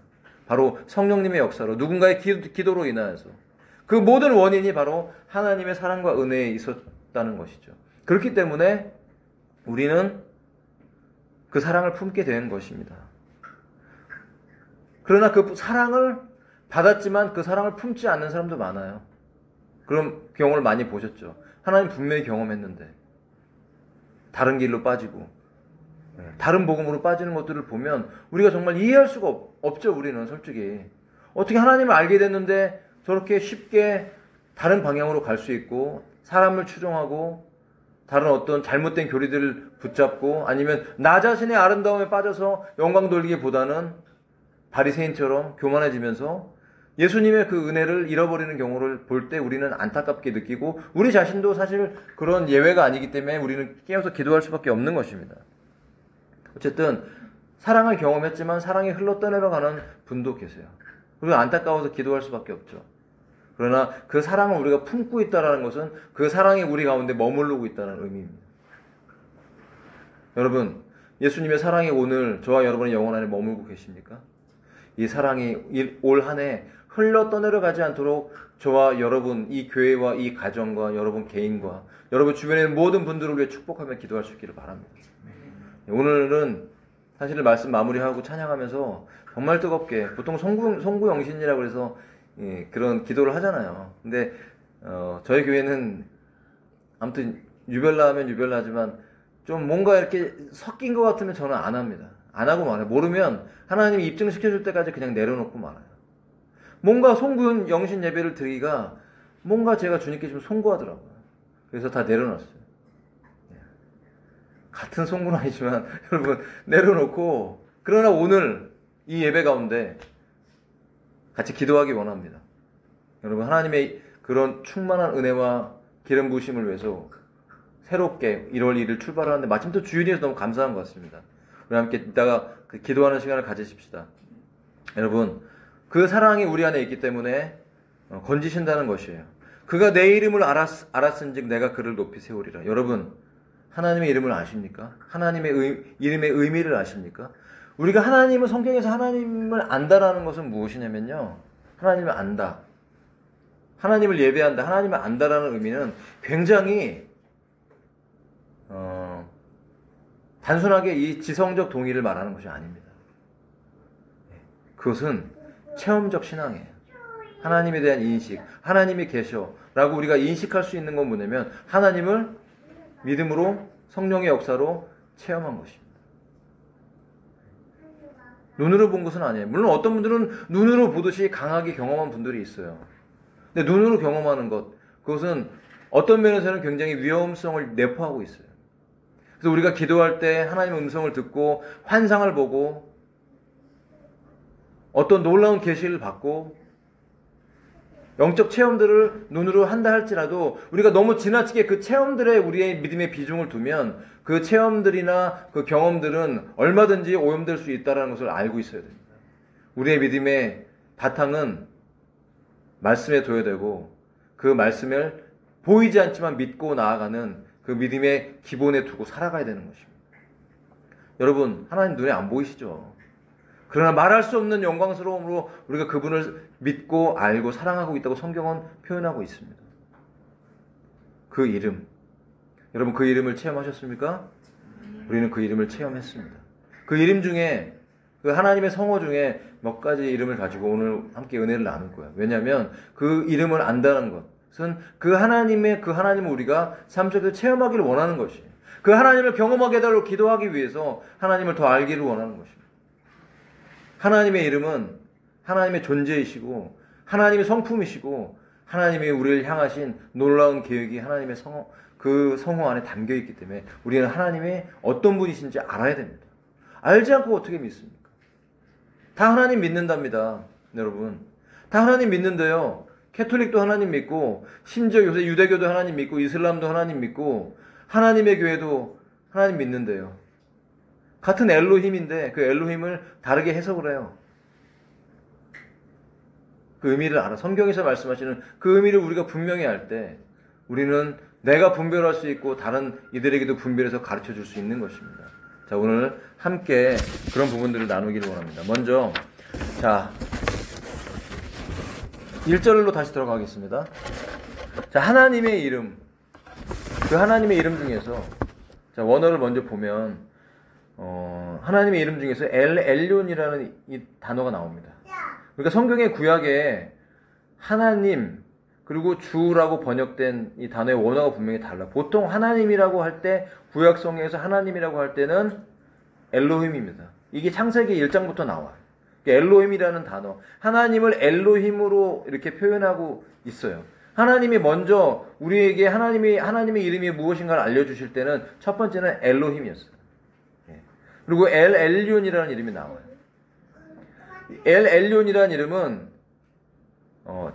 바로 성령님의 역사로 누군가의 기도로 인하여서 그 모든 원인이 바로 하나님의 사랑과 은혜에 있었다는 것이죠. 그렇기 때문에 우리는 그 사랑을 품게 된 것입니다. 그러나 그 사랑을 받았지만 그 사랑을 품지 않는 사람도 많아요. 그런 경험을 많이 보셨죠. 하나님 분명히 경험했는데 다른 길로 빠지고 다른 복음으로 빠지는 것들을 보면 우리가 정말 이해할 수가 없죠. 우리는 솔직히 어떻게 하나님을 알게 됐는데 저렇게 쉽게 다른 방향으로 갈 수 있고 사람을 추종하고 다른 어떤 잘못된 교리들을 붙잡고 아니면 나 자신의 아름다움에 빠져서 영광 돌리기보다는 바리새인처럼 교만해지면서 예수님의 그 은혜를 잃어버리는 경우를 볼 때 우리는 안타깝게 느끼고 우리 자신도 사실 그런 예외가 아니기 때문에 우리는 깨어서 기도할 수밖에 없는 것입니다. 어쨌든 사랑을 경험했지만 사랑이 흘러떠내려가는 분도 계세요. 우리가 안타까워서 기도할 수밖에 없죠. 그러나 그 사랑을 우리가 품고 있다는 것은 그 사랑이 우리 가운데 머무르고 있다는 의미입니다. 여러분, 예수님의 사랑이 오늘 저와 여러분의 영혼 안에 머물고 계십니까? 이 사랑이 올 한 해 흘러 떠내려가지 않도록 저와 여러분, 이 교회와 이 가정과 여러분 개인과 여러분 주변에 있는 모든 분들을 위해 축복하며 기도할 수 있기를 바랍니다. 오늘은 사실 말씀 마무리하고 찬양하면서 정말 뜨겁게 보통 송구 영신이라고 해서 그런 기도를 하잖아요. 근데 저희 교회는 아무튼 유별나하면 유별나지만 좀 뭔가 이렇게 섞인 것 같으면 저는 안 합니다. 안 하고 말아요. 모르면 하나님이 입증시켜줄 때까지 그냥 내려놓고 말아요. 뭔가 송구 영신 예배를 드리기가 뭔가 제가 주님께 좀 송구하더라고요. 그래서 다 내려놨어요. 같은 송구는 아니지만 여러분 내려놓고, 그러나 오늘 이 예배 가운데 같이 기도하기 원합니다. 여러분 하나님의 그런 충만한 은혜와 기름 부으심을 위해서 새롭게 1월 1일 출발하는데 마침 또 주일이어서 너무 감사한 것 같습니다. 우리 함께 이따가 그 기도하는 시간을 가지십시다. 여러분 그 사랑이 우리 안에 있기 때문에 건지신다는 것이에요. 그가 내 이름을 알았은즉 내가 그를 높이 세우리라. 여러분 하나님의 이름을 아십니까? 하나님의 이름의 의미를 아십니까? 우리가 하나님을, 성경에서 하나님을 안다라는 것은 무엇이냐면요, 하나님을 안다, 하나님을 예배한다, 하나님을 안다라는 의미는 굉장히 단순하게 이 지성적 동의를 말하는 것이 아닙니다. 그것은 체험적 신앙이에요. 하나님에 대한 인식, 하나님이 계셔라고 우리가 인식할 수 있는 건 뭐냐면 하나님을 믿음으로, 성령의 역사로 체험한 것입니다. 눈으로 본 것은 아니에요. 물론 어떤 분들은 눈으로 보듯이 강하게 경험한 분들이 있어요. 근데 눈으로 경험하는 것, 그것은 어떤 면에서는 굉장히 위험성을 내포하고 있어요. 그래서 우리가 기도할 때 하나님의 음성을 듣고 환상을 보고 어떤 놀라운 계시를 받고 영적 체험들을 눈으로 한다 할지라도 우리가 너무 지나치게 그 체험들에 우리의 믿음의 비중을 두면 그 체험들이나 그 경험들은 얼마든지 오염될 수 있다는 것을 알고 있어야 됩니다. 우리의 믿음의 바탕은 말씀에 둬야 되고, 그 말씀을 보이지 않지만 믿고 나아가는 그 믿음의 기본에 두고 살아가야 되는 것입니다. 여러분 하나님 눈에 안 보이시죠? 그러나 말할 수 없는 영광스러움으로 우리가 그분을 믿고 알고 사랑하고 있다고 성경은 표현하고 있습니다. 그 이름, 여러분 그 이름을 체험하셨습니까? 우리는 그 이름을 체험했습니다. 그 이름 중에, 그 하나님의 성호 중에 몇 가지 이름을 가지고 오늘 함께 은혜를 나눌 거예요. 왜냐하면 그 이름을 안다는 것은 그 하나님을 우리가 삶 속에서 체험하기를 원하는 것이에요. 그 하나님을 경험하게 해달라고 기도하기 위해서 하나님을 더 알기를 원하는 것입니다. 하나님의 이름은 하나님의 존재이시고 하나님의 성품이시고 하나님이 우리를 향하신 놀라운 계획이 하나님의 그 성호 안에 담겨 있기 때문에 우리는 하나님의 어떤 분이신지 알아야 됩니다. 알지 않고 어떻게 믿습니까? 다 하나님 믿는답니다. 여러분 다 하나님 믿는데요, 캐톨릭도 하나님 믿고, 심지어 요새 유대교도 하나님 믿고, 이슬람도 하나님 믿고, 하나님의 교회도 하나님 믿는데요, 같은 엘로힘인데 그 엘로힘을 다르게 해석을 해요. 그 의미를 알아. 성경에서 말씀하시는 그 의미를 우리가 분명히 알 때 우리는 내가 분별할 수 있고 다른 이들에게도 분별해서 가르쳐 줄 수 있는 것입니다. 자, 오늘 함께 그런 부분들을 나누기를 원합니다. 먼저 자 1절로 다시 들어가겠습니다. 자, 하나님의 이름, 그 하나님의 이름 중에서 자 원어를 먼저 보면 하나님의 이름 중에서 엘론이라는 이 단어가 나옵니다. 그러니까 성경의 구약에 하나님 그리고 주라고 번역된 이 단어의 원어가 분명히 달라. 보통 하나님이라고 할 때, 구약성경에서 하나님이라고 할 때는 엘로힘입니다. 이게 창세기 1장부터 나와요. 엘로힘이라는 단어, 하나님을 엘로힘으로 이렇게 표현하고 있어요. 하나님이 먼저 우리에게 하나님의 이름이 무엇인가를 알려주실 때는 첫 번째는 엘로힘이었어요. 그리고 엘륜이라는 이름이 나와요. 엘륜이라는 이름은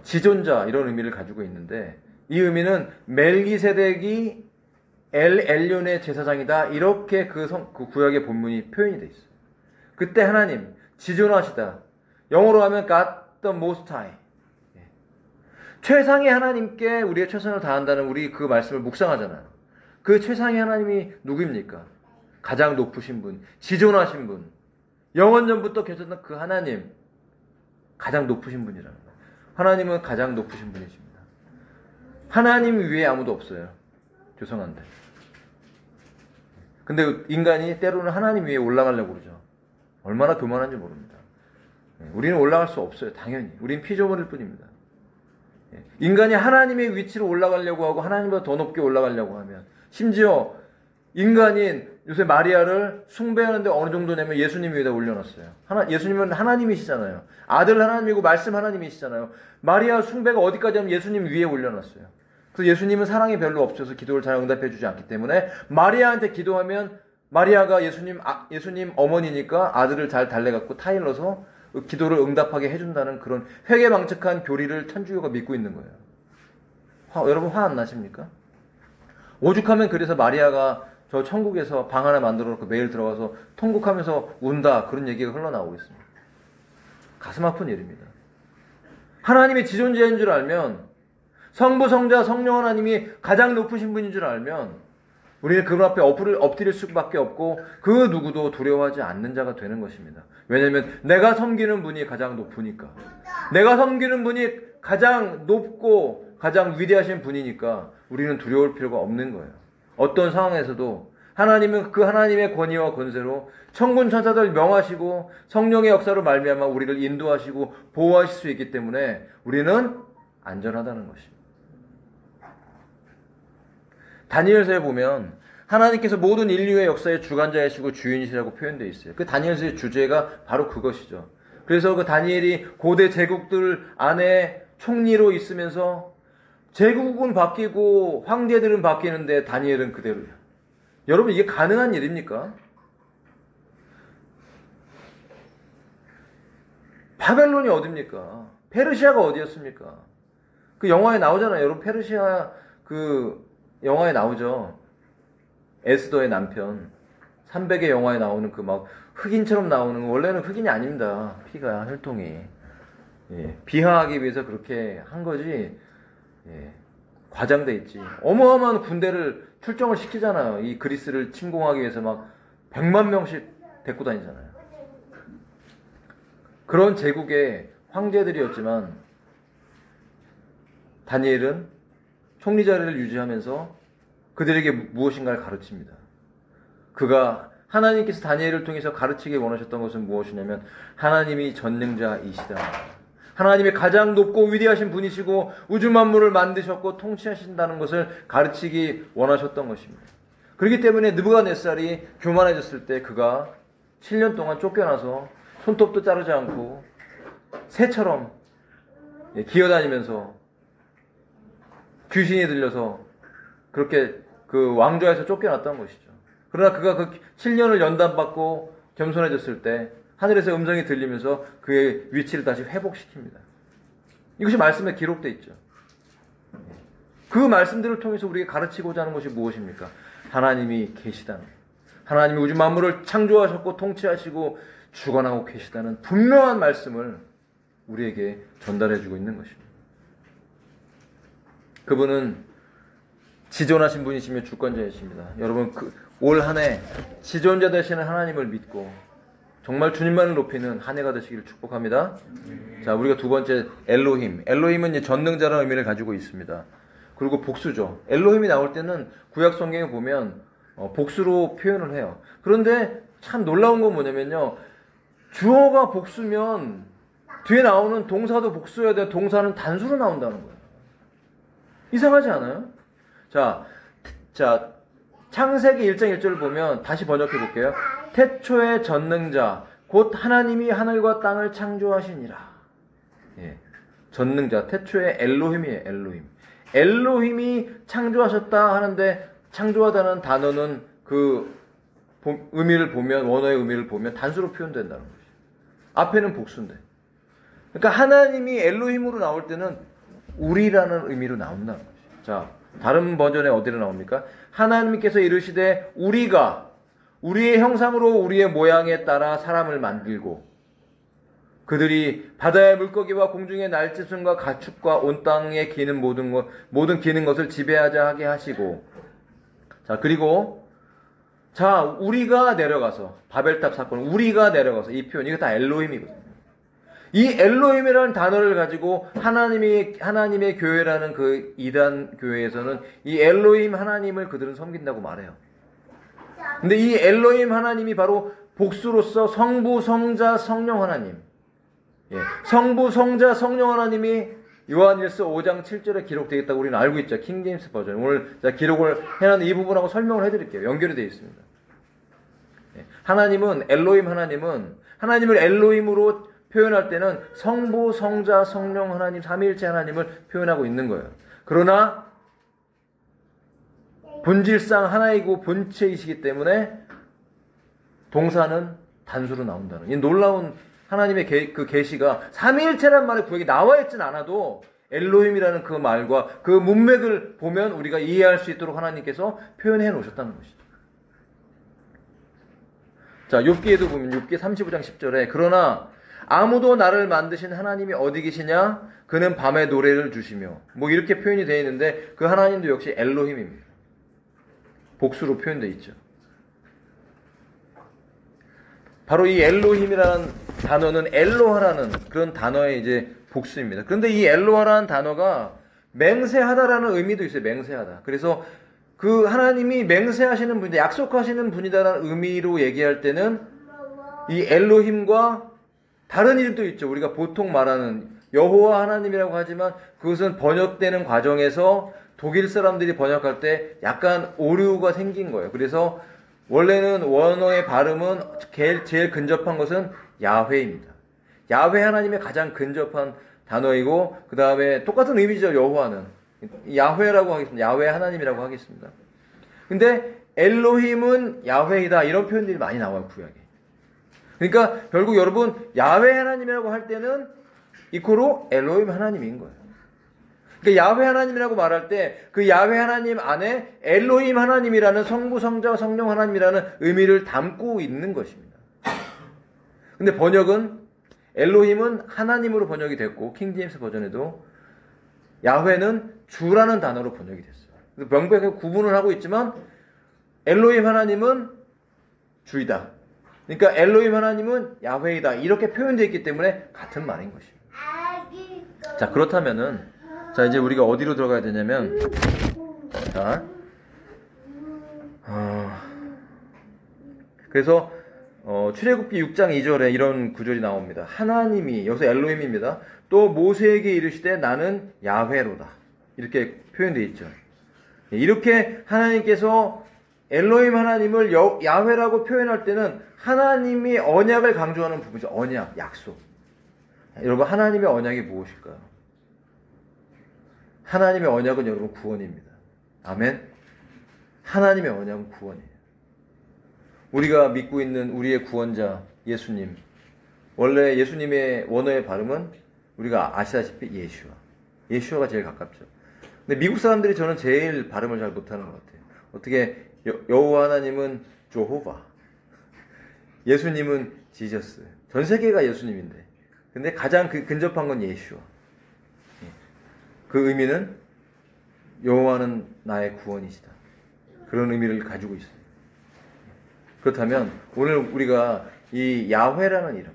지존자 이런 의미를 가지고 있는데, 이 의미는 멜기세덱이 엘륜의 제사장이다, 이렇게 그 구약의 본문이 표현이 되어 있어요. 그때 하나님 지존하시다, 영어로 하면 God the Most High, 최상의 하나님께 우리의 최선을 다한다는 우리 그 말씀을 묵상하잖아요. 그 최상의 하나님이 누구입니까? 가장 높으신 분, 지존하신 분, 영원전부터 계셨던 그 하나님, 가장 높으신 분이라는 거예요. 하나님은 가장 높으신 분이십니다. 하나님 위에 아무도 없어요. 죄송한데. 근데 인간이 때로는 하나님 위에 올라가려고 그러죠. 얼마나 교만한지 모릅니다. 우리는 올라갈 수 없어요. 당연히. 우린 피조물일 뿐입니다. 인간이 하나님의 위치로 올라가려고 하고 하나님보다 더 높게 올라가려고 하면, 심지어 인간인 요새 마리아를 숭배하는데 어느 정도냐면 예수님 위에다 올려놨어요. 예수님은 하나님이시잖아요. 아들 하나님이고 말씀 하나님이시잖아요. 마리아 숭배가 어디까지 하면 예수님 위에 올려놨어요. 그래서 예수님은 사랑이 별로 없어서 기도를 잘 응답해 주지 않기 때문에 마리아한테 기도하면 마리아가 예수님 어머니니까 아들을 잘 달래갖고 타일러서 기도를 응답하게 해준다는 그런 회개망측한 교리를 천주교가 믿고 있는 거예요. 여러분 화 안 나십니까? 오죽하면 그래서 마리아가 저 천국에서 방 하나 만들어 놓고 매일 들어가서 통곡하면서 운다, 그런 얘기가 흘러나오고 있습니다. 가슴 아픈 일입니다. 하나님이 지존재인 줄 알면, 성부, 성자, 성령 하나님이 가장 높으신 분인 줄 알면 우리는 그분 앞에 엎드릴 수밖에 없고 그 누구도 두려워하지 않는 자가 되는 것입니다. 왜냐하면 내가 섬기는 분이 가장 높으니까. 내가 섬기는 분이 가장 높고 가장 위대하신 분이니까 우리는 두려울 필요가 없는 거예요. 어떤 상황에서도 하나님은 그 하나님의 권위와 권세로 천군 천사들 명하시고 성령의 역사로 말미암아 우리를 인도하시고 보호하실 수 있기 때문에 우리는 안전하다는 것입니다. 다니엘서에 보면 하나님께서 모든 인류의 역사의 주관자이시고 주인이시라고 표현되어 있어요. 그 다니엘서의 주제가 바로 그것이죠. 그래서 그 다니엘이 고대 제국들 안에 총리로 있으면서 제국은 바뀌고 황제들은 바뀌는데 다니엘은 그대로예요. 여러분, 이게 가능한 일입니까? 바벨론이 어딥니까? 페르시아가 어디였습니까? 그 영화에 나오잖아요. 여러분, 페르시아 그 영화에 나오죠. 에스더의 남편. 300의 영화에 나오는 그 막 흑인처럼 나오는 거, 원래는 흑인이 아닙니다. 피가, 혈통이. 예, 비하하기 위해서 그렇게 한 거지. 예, 과장돼 있지. 어마어마한 군대를 출정을 시키잖아요. 이 그리스를 침공하기 위해서 막 100만 명씩 데리고 다니잖아요. 그런 제국의 황제들이었지만 다니엘은 총리 자리를 유지하면서 그들에게 무엇인가를 가르칩니다. 그가 하나님께서 다니엘을 통해서 가르치기 원하셨던 것은 무엇이냐면 하나님이 전능자이시다. 하나님의 가장 높고 위대하신 분이시고 우주 만물을 만드셨고 통치하신다는 것을 가르치기 원하셨던 것입니다. 그렇기 때문에 느부갓네살이 교만해졌을 때 그가 7년 동안 쫓겨나서 손톱도 자르지 않고 새처럼 기어다니면서 귀신이 들려서 그렇게 그 왕좌에서 쫓겨났던 것이죠. 그러나 그가 그 7년을 연단받고 겸손해졌을 때 하늘에서 음성이 들리면서 그의 위치를 다시 회복시킵니다. 이것이 말씀에 기록되어 있죠. 그 말씀들을 통해서 우리에게 가르치고자 하는 것이 무엇입니까? 하나님이 계시다는, 하나님이 우주 만물을 창조하셨고 통치하시고 주관하고 계시다는 분명한 말씀을 우리에게 전달해주고 있는 것입니다. 그분은 지존하신 분이시며 주권자이십니다. 여러분, 올 한 해 지존자 되시는 하나님을 믿고 정말 주님만을 높이는 한 해가 되시기를 축복합니다. 자, 우리가 두 번째 엘로힘. 엘로힘은 이제 전능자라는 의미를 가지고 있습니다. 그리고 복수죠. 엘로힘이 나올 때는 구약 성경에 보면 복수로 표현을 해요. 그런데 참 놀라운 건 뭐냐면요. 주어가 복수면 뒤에 나오는 동사도 복수해야 돼. 동사는 단수로 나온다는 거예요. 이상하지 않아요? 자, 창세기 1장 1절을 보면 다시 번역해 볼게요. 태초의 전능자 곧 하나님이 하늘과 땅을 창조하시니라. 예, 전능자, 태초의 엘로힘이에요. 엘로힘이 창조하셨다 하는데 창조하다는 단어는 그 의미를 보면, 원어의 의미를 보면 단수로 표현된다는 거죠. 앞에는 복수인데. 그러니까 하나님이 엘로힘으로 나올 때는 우리라는 의미로 나온다는 거죠. 자, 다른 버전에 어디로 나옵니까? 하나님께서 이르시되 우리가 우리의 형상으로 우리의 모양에 따라 사람을 만들고 그들이 바다의 물고기와 공중의 날짐승과 가축과 온 땅에 기는 모든 기는 것을 지배하자 하게 하시고, 자, 그리고 자, 우리가 내려가서 바벨탑 사건, 우리가 내려가서, 이 표현, 이거 다 엘로힘이거든요. 이 엘로힘이라는 단어를 가지고 하나님의 교회라는 그 이단 교회에서는 이 엘로힘 하나님을 그들은 섬긴다고 말해요. 근데 이 엘로힘 하나님이 바로 복수로서 성부, 성자, 성령 하나님. 예, 성부, 성자, 성령 하나님이 요한일서 5장 7절에 기록되어 있다고 우리는 알고 있죠. 킹제임스 버전. 오늘 제가 기록을 해놨는 이 부분하고 설명을 해드릴게요. 연결이 되어 있습니다. 예, 하나님은, 엘로힘 하나님은, 하나님을 엘로힘으로 표현할 때는 성부, 성자, 성령 하나님, 삼위일체 하나님을 표현하고 있는 거예요. 그러나 본질상 하나이고 본체이시기 때문에 동사는 단수로 나온다는 이 놀라운 하나님의 그 계시가 삼위일체란 말의 구역이 나와 있진 않아도 엘로힘이라는 그 말과 그 문맥을 보면 우리가 이해할 수 있도록 하나님께서 표현해 놓으셨다는 것이죠. 자, 욥기에도 보면 욥기 35장 10절에 그러나 아무도 나를 만드신 하나님이 어디 계시냐? 그는 밤에 노래를 주시며 뭐 이렇게 표현이 되어 있는데 그 하나님도 역시 엘로힘입니다. 복수로 표현되어 있죠. 바로 이 엘로힘이라는 단어는 엘로하라는 그런 단어의 이제 복수입니다. 그런데 이 엘로하라는 단어가 맹세하다라는 의미도 있어요. 맹세하다. 그래서 그 하나님이 맹세하시는 분이다, 약속하시는 분이다라는 의미로 얘기할 때는 이 엘로힘과 다른 일도 있죠. 우리가 보통 말하는 여호와 하나님이라고 하지만 그것은 번역되는 과정에서 독일 사람들이 번역할 때 약간 오류가 생긴 거예요. 그래서 원래는 원어의 발음은 제일 근접한 것은 야훼입니다. 야훼 하나님의 가장 근접한 단어이고 그 다음에 똑같은 의미죠. 여호와는 야훼라고 하겠습니다. 야훼 하나님이라고 하겠습니다. 근데 엘로힘은 야훼이다 이런 표현들이 많이 나와요. 구약에. 그러니까 결국 여러분 야훼 하나님이라고 할 때는 이코로 엘로힘 하나님인 거예요. 그러니까 야훼 하나님이라고 말할 때 그 야훼 하나님 안에 엘로힘 하나님이라는 성부, 성자, 성령 하나님이라는 의미를 담고 있는 것입니다. 근데 번역은 엘로힘은 하나님으로 번역이 됐고 킹제임스 버전에도 야훼는 주라는 단어로 번역이 됐어요. 그래서 명백하게 구분을 하고 있지만 엘로힘 하나님은 주이다. 그러니까 엘로힘 하나님은 야훼이다. 이렇게 표현되어 있기 때문에 같은 말인 것입니다. 자, 그렇다면은 자, 이제 우리가 어디로 들어가야 되냐면 자, 그래서 출애굽기 6장 2절에 이런 구절이 나옵니다. 하나님이 여기서 엘로힘입니다. 또 모세에게 이르시되 나는 야훼로다. 이렇게 표현되어 있죠. 이렇게 하나님께서 엘로힘 하나님을 야훼라고 표현할 때는 하나님이 언약을 강조하는 부분이죠. 언약, 약속. 여러분 하나님의 언약이 무엇일까요? 하나님의 언약은 여러분 구원입니다. 아멘. 하나님의 언약은 구원이에요. 우리가 믿고 있는 우리의 구원자 예수님. 원래 예수님의 원어의 발음은 우리가 아시다시피 예슈아. 예슈아가 제일 가깝죠. 근데 미국 사람들이 저는 제일 발음을 잘 못하는 것 같아요. 어떻게 여호와 하나님은 조호바, 예수님은 지저스. 전 세계가 예수님인데. 근데 가장 근접한 건 예슈아. 그 의미는 여호와는 나의 구원이시다. 그런 의미를 가지고 있습니다. 그렇다면 오늘 우리가 이 야훼라는 이름,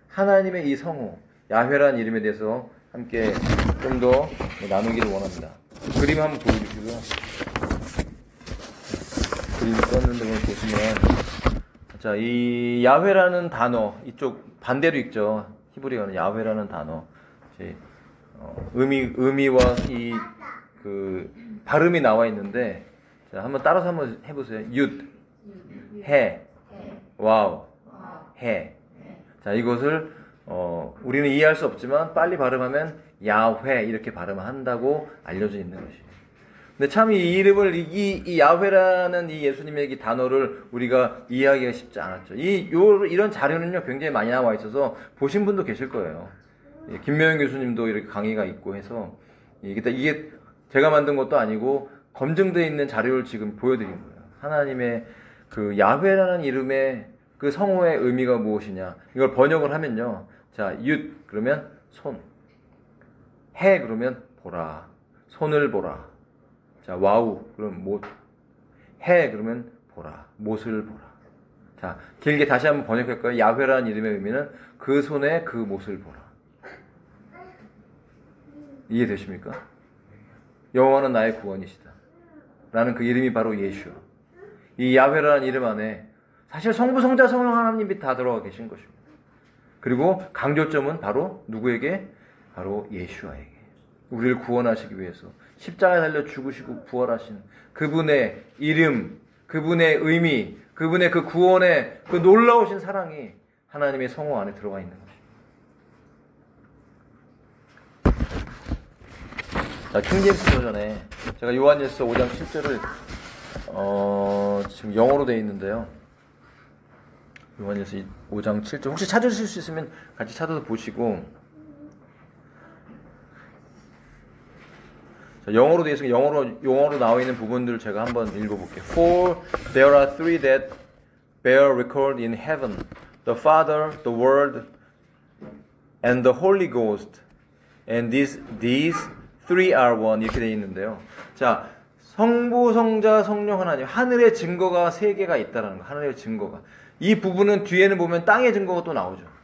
하나님의 이 성호, 야훼라는 이름에 대해서 함께 좀 더 나누기를 원합니다. 그림 한번 보여주시고요. 그림 썼는데 오늘 보시면 자, 이 야훼라는 단어 이쪽 반대로 읽죠. 히브리어는 야훼라는 단어. 의미와 이 그 발음이 나와 있는데 자, 한번 따라서 한번 해보세요. 윷, 해, 와우, 해. 자, 이것을 우리는 이해할 수 없지만 빨리 발음하면 야훼 이렇게 발음한다고 알려져 있는 것이에요. 근데 참 이 이름을 이 야훼라는 이 예수님의 이 단어를 우리가 이해하기가 쉽지 않았죠. 이런 자료는요 굉장히 많이 나와 있어서 보신 분도 계실 거예요. 김명현 교수님도 이렇게 강의가 있고 해서 이게 제가 만든 것도 아니고 검증되어 있는 자료를 지금 보여드린 거예요. 하나님의 그 야훼라는 이름의 그 성호의 의미가 무엇이냐 이걸 번역을 하면요. 자, 윷 그러면 손, 해 그러면 보라, 손을 보라. 자, 와우 그러면 못, 해 그러면 보라, 못을 보라. 자, 길게 다시 한번 번역할까요? 야훼라는 이름의 의미는 그 손에 그 못을 보라. 이해되십니까? 여호와는 나의 구원이시다 라는 그 이름이 바로 예슈아. 이 야훼라는 이름 안에 사실 성부, 성자, 성령 하나님이 다 들어가 계신 것입니다. 그리고 강조점은 바로 누구에게? 바로 예수아에게. 우리를 구원하시기 위해서 십자가에 달려 죽으시고 부활하신 그분의 이름, 그분의 의미, 그분의 그 구원의 그 놀라우신 사랑이 하나님의 성호 안에 들어가 있는 것입니다. 자, 킹제임스 버전에 제가 요한일서 5장 7절을 지금 영어로 되어 있는데요. 요한일서 5장 7절 혹시 찾으실 수 있으면 같이 찾아서 보시고, 자, 영어로 되어 있으니까 영어로 나와 있는 부분들을 제가 한번 읽어볼게요. For there are three that bear record in heaven, the Father, the Word, and the Holy Ghost, and these three are one. 이렇게 되어 있는데요. 자, 성부, 성자, 성령 하나님, 하늘의 증거가 세 개가 있다라는 거. 하늘의 증거가. 이 부분은 뒤에는 보면 땅의 증거가 또 나오죠.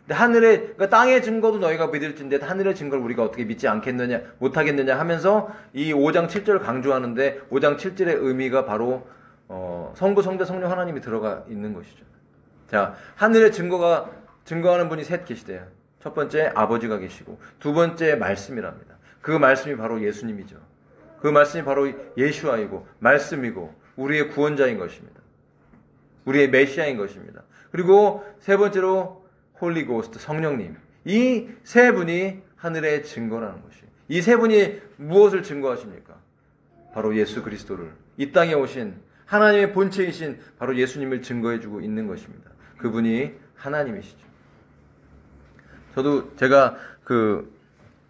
근데 그러니까 땅의 증거도 너희가 믿을진데 하늘의 증거를 우리가 어떻게 믿지 않겠느냐, 못하겠느냐 하면서 이 5장 7절을 강조하는데 5장 7절의 의미가 바로 성부, 성자, 성령 하나님이 들어가 있는 것이죠. 자, 하늘의 증거하는 분이 셋 계시대요. 첫 번째 아버지가 계시고, 두 번째 말씀이랍니다. 그 말씀이 바로 예수님이죠. 그 말씀이 바로 예수아이고 말씀이고 우리의 구원자인 것입니다. 우리의 메시아인 것입니다. 그리고 세 번째로 홀리 고스트, 성령님. 이 세 분이 하늘의 증거라는 것이에요. 이 세 분이 무엇을 증거하십니까? 바로 예수 그리스도를, 이 땅에 오신 하나님의 본체이신 바로 예수님을 증거해주고 있는 것입니다. 그분이 하나님이시죠. 제가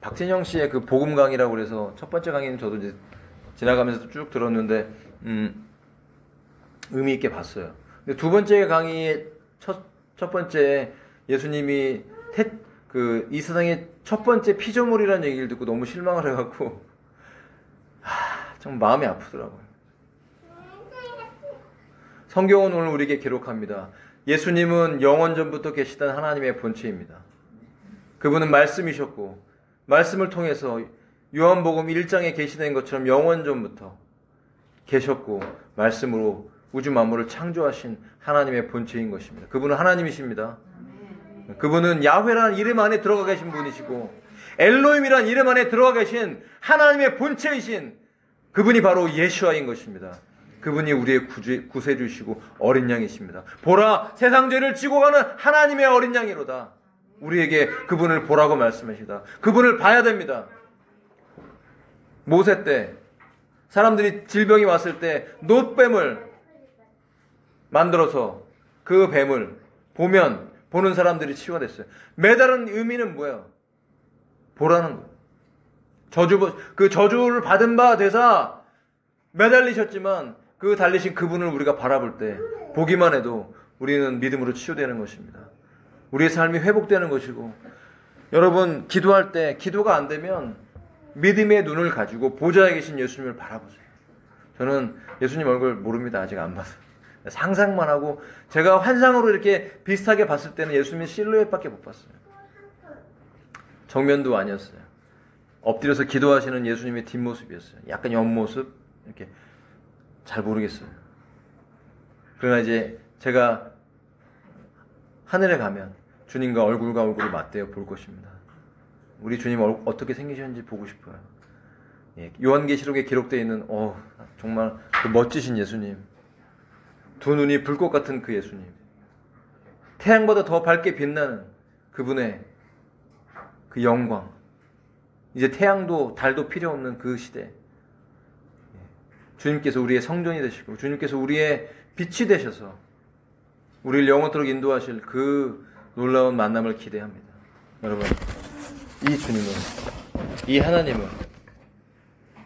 박진영 씨의 그 복음 강의라고 그래서 첫 번째 강의는 저도 이제 지나가면서 쭉 들었는데 의미 있게 봤어요. 근데 두 번째 강의의 첫 번째 예수님이 이 세상의 첫 번째 피조물이라는 얘기를 듣고 너무 실망을 해갖고 정말 마음이 아프더라고요. 성경은 오늘 우리에게 기록합니다. 예수님은 영원전부터 계시던 하나님의 본체입니다. 그분은 말씀이셨고 말씀을 통해서 요한복음 1장에 계시된 것처럼 영원전부터 계셨고 말씀으로 우주 만물을 창조하신 하나님의 본체인 것입니다. 그분은 하나님이십니다. 그분은 야훼라는 이름 안에 들어가 계신 분이시고 엘로힘이라는 이름 안에 들어가 계신 하나님의 본체이신 그분이 바로 예수아인 것입니다. 그분이 우리의 구세주시고 어린 양이십니다. 보라, 세상 죄를 지고 가는 하나님의 어린 양이로다. 우리에게 그분을 보라고 말씀하시다. 그분을 봐야 됩니다. 모세 때 사람들이 질병이 왔을 때 놋뱀을 만들어서 그 뱀을 보는 사람들이 치유가 됐어요. 매달은 의미는 뭐예요? 보라는 거예요. 그 저주를 받은 바 되사 매달리셨지만 그 달리신 그분을 우리가 바라볼 때 보기만 해도 우리는 믿음으로 치유되는 것입니다. 우리의 삶이 회복되는 것이고, 여러분 기도할 때 기도가 안 되면 믿음의 눈을 가지고 보좌에 계신 예수님을 바라보세요. 저는 예수님 얼굴 모릅니다. 아직 안 봐서. 상상만 하고 제가 환상으로 이렇게 비슷하게 봤을 때는 예수님의 실루엣밖에 못 봤어요. 정면도 아니었어요. 엎드려서 기도하시는 예수님의 뒷모습이었어요. 약간 옆모습 이렇게 잘 모르겠어요. 그러나 이제 제가 하늘에 가면 주님과 얼굴과 얼굴을 맞대어 볼 것입니다. 우리 주님 어떻게 생기셨는지 보고 싶어요. 요한계시록에 기록되어 있는 정말 그 멋지신 예수님, 두 눈이 불꽃 같은 그 예수님, 태양보다 더 밝게 빛나는 그분의 그 영광, 이제 태양도 달도 필요 없는 그 시대, 주님께서 우리의 성전이 되시고 주님께서 우리의 빛이 되셔서 우리를 영원토록 인도하실 그 놀라운 만남을 기대합니다. 여러분, 이 주님은, 이 하나님은,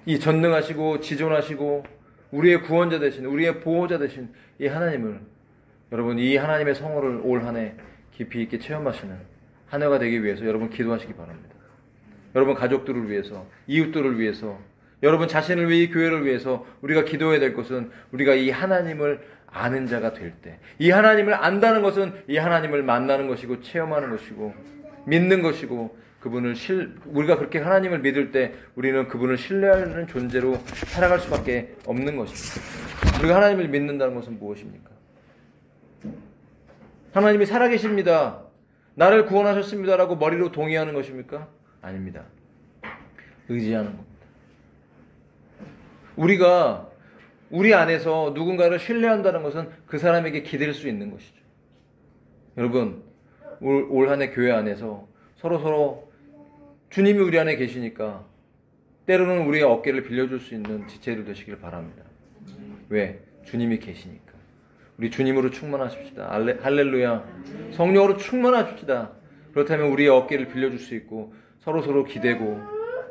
이 전능하시고 지존하시고 우리의 구원자 되신, 우리의 보호자 되신 이 하나님을, 여러분 이 하나님의 성호를 올 한 해 깊이 있게 체험하시는 한 해가 되기 위해서 여러분 기도하시기 바랍니다. 여러분 가족들을 위해서, 이웃들을 위해서, 여러분 자신을 위해, 이 교회를 위해서 우리가 기도해야 될 것은 우리가 이 하나님을 아는 자가 될 때, 이 하나님을 안다는 것은 이 하나님을 만나는 것이고 체험하는 것이고 믿는 것이고, 우리가 그렇게 하나님을 믿을 때 우리는 그분을 신뢰하는 존재로 살아갈 수밖에 없는 것입니다. 우리가 하나님을 믿는다는 것은 무엇입니까? 하나님이 살아계십니다. 나를 구원하셨습니다라고 머리로 동의하는 것입니까? 아닙니다. 의지하는 겁니다. 우리가 우리 안에서 누군가를 신뢰한다는 것은 그 사람에게 기댈 수 있는 것이죠. 여러분, 올 한 해 교회 안에서 서로 주님이 우리 안에 계시니까 때로는 우리의 어깨를 빌려줄 수 있는 지체들 되시길 바랍니다. 왜? 주님이 계시니까. 우리 주님으로 충만하십시다. 할렐루야. 성령으로 충만하십시다. 그렇다면 우리의 어깨를 빌려줄 수 있고 서로 기대고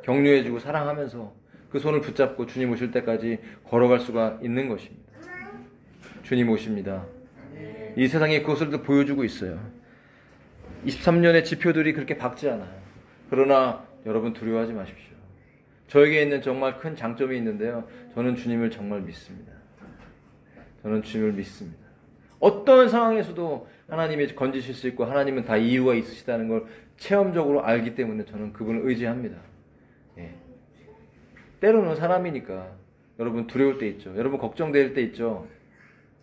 격려해주고 사랑하면서 그 손을 붙잡고 주님 오실 때까지 걸어갈 수가 있는 것입니다. 주님 오십니다. 이 세상에 그것을 또 보여주고 있어요. 23년의 지표들이 그렇게 밝지 않아요. 그러나 여러분 두려워하지 마십시오. 저에게 있는 정말 큰 장점이 있는데요. 저는 주님을 정말 믿습니다. 저는 주님을 믿습니다. 어떤 상황에서도 하나님이 건지실 수 있고 하나님은 다 이유가 있으시다는 걸 체험적으로 알기 때문에 저는 그분을 의지합니다. 예. 때로는 사람이니까 여러분 두려울 때 있죠. 여러분 걱정될 때 있죠.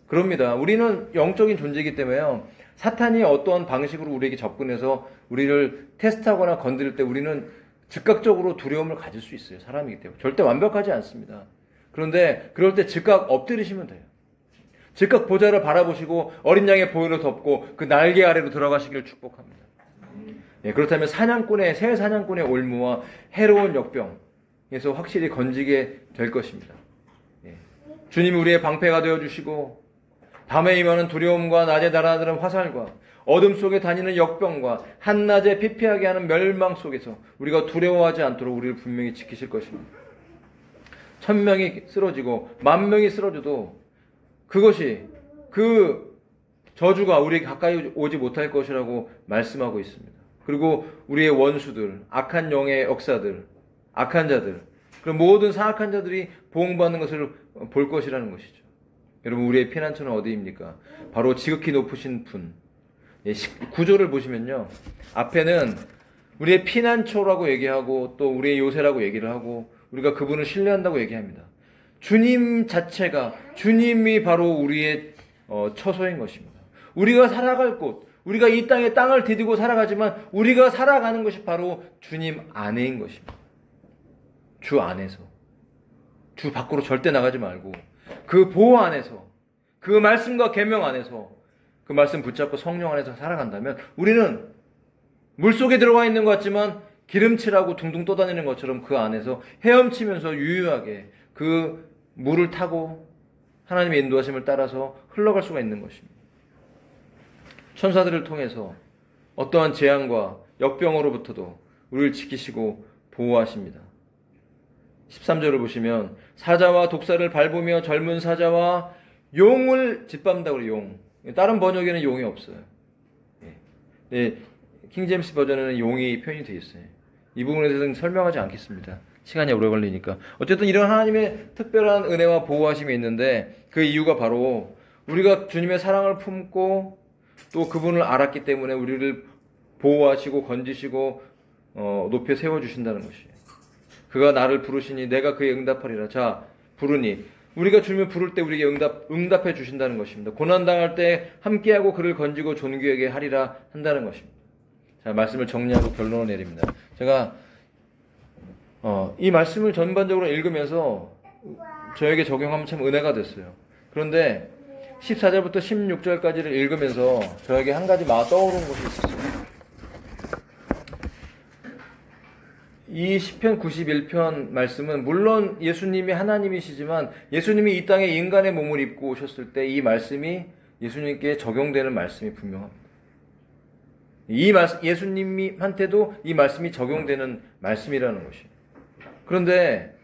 그럽니다. 우리는 영적인 존재이기 때문에요. 사탄이 어떠한 방식으로 우리에게 접근해서 우리를 테스트하거나 건드릴 때 우리는 즉각적으로 두려움을 가질 수 있어요. 사람이기 때문에. 절대 완벽하지 않습니다. 그런데 그럴 때 즉각 엎드리시면 돼요. 즉각 보좌를 바라보시고 어린 양의 보혈로 덮고 그 날개 아래로 들어가시기를 축복합니다. 예, 그렇다면 새 사냥꾼의 올무와 해로운 역병에서 확실히 건지게 될 것입니다. 예. 주님이 우리의 방패가 되어주시고 밤에 임하는 두려움과 낮에 날아드는 화살과 어둠 속에 다니는 역병과 한낮에 피폐하게 하는 멸망 속에서 우리가 두려워하지 않도록 우리를 분명히 지키실 것입니다. 1000명이 쓰러지고 10,000명이 쓰러져도 그것이 그 저주가 우리에게 가까이 오지 못할 것이라고 말씀하고 있습니다. 그리고 우리의 원수들, 악한 영의 역사들, 악한 자들, 그런 모든 사악한 자들이 보응받는 것을 볼 것이라는 것이죠. 여러분, 우리의 피난처는 어디입니까? 바로 지극히 높으신 분. 구조를 보시면요. 앞에는 우리의 피난처라고 얘기하고 또 우리의 요새라고 얘기를 하고 우리가 그분을 신뢰한다고 얘기합니다. 주님 자체가, 주님이 바로 우리의 처소인 것입니다. 우리가 살아갈 곳, 우리가 이 땅에 땅을 디디고 살아가지만 우리가 살아가는 것이 바로 주님 안에인 것입니다. 주 안에서. 주 밖으로 절대 나가지 말고 그 보호 안에서, 그 말씀과 계명 안에서, 그 말씀 붙잡고 성령 안에서 살아간다면 우리는 물속에 들어가 있는 것 같지만 기름칠하고 둥둥 떠다니는 것처럼 그 안에서 헤엄치면서 유유하게 그 물을 타고 하나님의 인도하심을 따라서 흘러갈 수가 있는 것입니다. 천사들을 통해서 어떠한 재앙과 역병으로부터도 우리를 지키시고 보호하십니다. 13절을 보시면 사자와 독사를 밟으며 젊은 사자와 용을 짓밟는다고 그래요. 용. 다른 번역에는 용이 없어요. 네, 킹제임스 버전에는 용이 표현이 되어 있어요. 이 부분에 대해서는 설명하지 않겠습니다. 시간이 오래 걸리니까. 어쨌든 이런 하나님의 특별한 은혜와 보호하심이 있는데 그 이유가 바로 우리가 주님의 사랑을 품고 또 그분을 알았기 때문에 우리를 보호하시고 건지시고 높여 세워주신다는 것이에요. 그가 나를 부르시니 내가 그에 응답하리라. 자, 부르니 우리가 주님을 부를 때 우리에게 응답해 주신다는 것입니다. 고난당할 때 함께하고 그를 건지고 존귀하게 하리라 한다는 것입니다. 자, 말씀을 정리하고 결론을 내립니다. 제가 이 말씀을 전반적으로 읽으면서 저에게 적용하면 참 은혜가 됐어요. 그런데 14절부터 16절까지를 읽으면서 저에게 한 가지 떠오른 것이 있었어요. 이 시편 91편 말씀은 물론 예수님이 하나님이시지만 예수님이 이 땅에 인간의 몸을 입고 오셨을 때 이 말씀이 예수님께 적용되는 말씀이 분명합니다. 예수님한테도 이 말씀이 적용되는 말씀이라는 것이에요. 그런데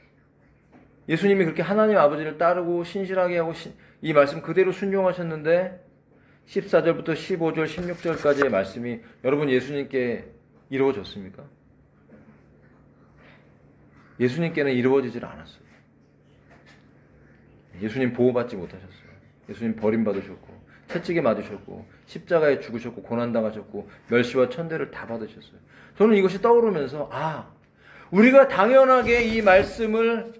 예수님이 그렇게 하나님 아버지를 따르고 신실하게 하고 이 말씀 그대로 순종하셨는데 14절부터 15절, 16절까지의 말씀이 여러분 예수님께 이루어졌습니까? 예수님께는 이루어지질 않았어요. 예수님 보호받지 못하셨어요. 예수님 버림받으셨고 채찍에 맞으셨고 십자가에 죽으셨고 고난당하셨고 멸시와 천대를 다 받으셨어요. 저는 이것이 떠오르면서 우리가 당연하게 이 말씀을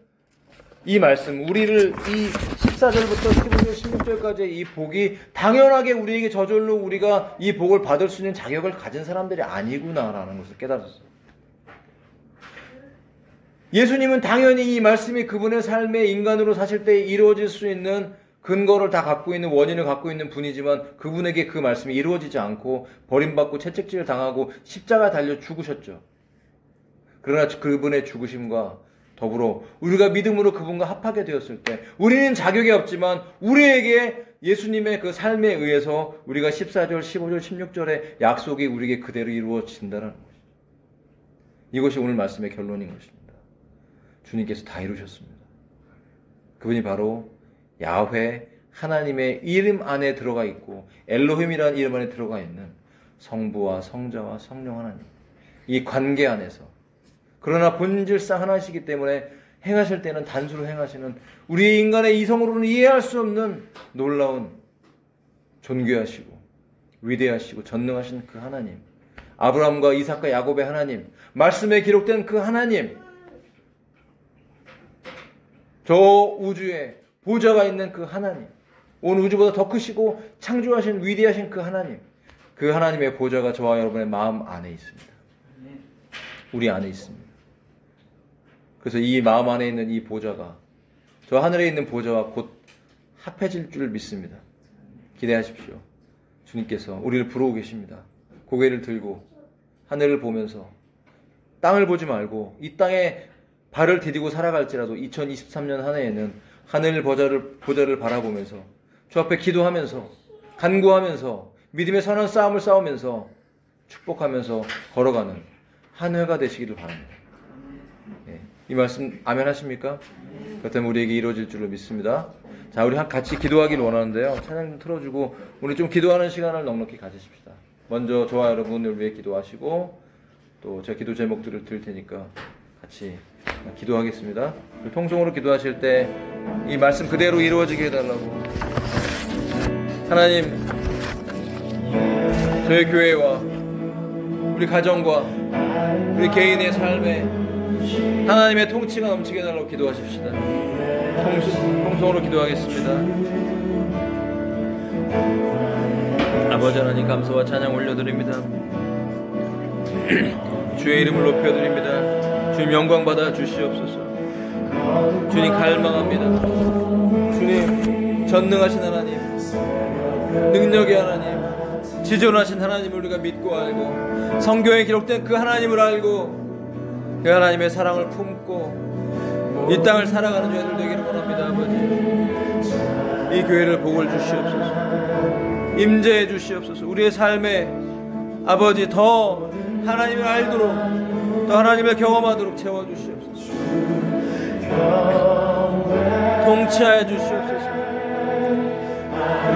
이 말씀, 우리를 이 14절부터 15절, 16절까지의 이 복이 당연하게 우리에게 저절로 우리가 이 복을 받을 수 있는 자격을 가진 사람들이 아니구나라는 것을 깨달았어요. 예수님은 당연히 이 말씀이 그분의 삶에 인간으로 사실 때 이루어질 수 있는 근거를 다 갖고 있는, 원인을 갖고 있는 분이지만 그분에게 그 말씀이 이루어지지 않고 버림받고 채찍질을 당하고 십자가 달려 죽으셨죠. 그러나 그분의 죽으심과 더불어 우리가 믿음으로 그분과 합하게 되었을 때 우리는 자격이 없지만 우리에게 예수님의 그 삶에 의해서 우리가 14절, 15절, 16절의 약속이 우리에게 그대로 이루어진다는 것이죠. 이것이 오늘 말씀의 결론인 것입니다. 주님께서 다 이루셨습니다. 그분이 바로 야훼 하나님의 이름 안에 들어가 있고 엘로힘이라는 이름 안에 들어가 있는 성부와 성자와 성령 하나님, 이 관계 안에서, 그러나 본질상 하나시기 때문에 행하실 때는 단수로 행하시는 우리 인간의 이성으로는 이해할 수 없는 놀라운 존귀하시고 위대하시고 전능하신 그 하나님, 아브라함과 이삭과 야곱의 하나님, 말씀에 기록된 그 하나님, 저 우주에 보좌가 있는 그 하나님, 온 우주보다 더 크시고 창조하신 위대하신 그 하나님, 그 하나님의 보좌가 저와 여러분의 마음 안에 있습니다. 우리 안에 있습니다. 그래서 이 마음 안에 있는 이 보좌가 저 하늘에 있는 보좌와 곧 합해질 줄 믿습니다. 기대하십시오. 주님께서 우리를 부르고 계십니다. 고개를 들고 하늘을 보면서 땅을 보지 말고 이 땅에 발을 디디고 살아갈지라도 2023년 한 해에는 하늘 보좌를 바라보면서 주 앞에 기도하면서 간구하면서 믿음의 선한 싸움을 싸우면서 축복하면서 걸어가는 한 해가 되시기를 바랍니다. 이 말씀 아멘 하십니까? 그렇다면 우리에게 이루어질 줄로 믿습니다. 자, 우리 같이 기도하기를 원하는데요. 찬양 좀 틀어주고 우리 좀 기도하는 시간을 넉넉히 가지십시다. 먼저 저와 여러분을 위해 기도하시고 또 제가 기도 제목들을 드릴 테니까 같이 기도하겠습니다. 통성으로 기도하실 때 이 말씀 그대로 이루어지게 해달라고. 하나님, 저희 교회와 우리 가정과 우리 개인의 삶에 하나님의 통치가 넘치게 해달라고 기도하십시다. 통성으로 기도하겠습니다. 아버지 하나님, 감사와 찬양 올려드립니다. 주의 이름을 높여드립니다. 주님 영광 받아 주시옵소서. 주님 갈망합니다. 주님 전능하신 하나님, 능력의 하나님, 지존하신 하나님을 우리가 믿고 알고 성경에 기록된 그 하나님을 알고 그 하나님의 사랑을 품고 이 땅을 살아가는 저희들 되기를 원합니다. 아버지, 이 교회를 복을 주시옵소서. 임재해 주시옵소서. 우리의 삶에 아버지 더 하나님을 알도록, 더 하나님을 경험하도록 채워주시옵소서. 통치하여 주시옵소서.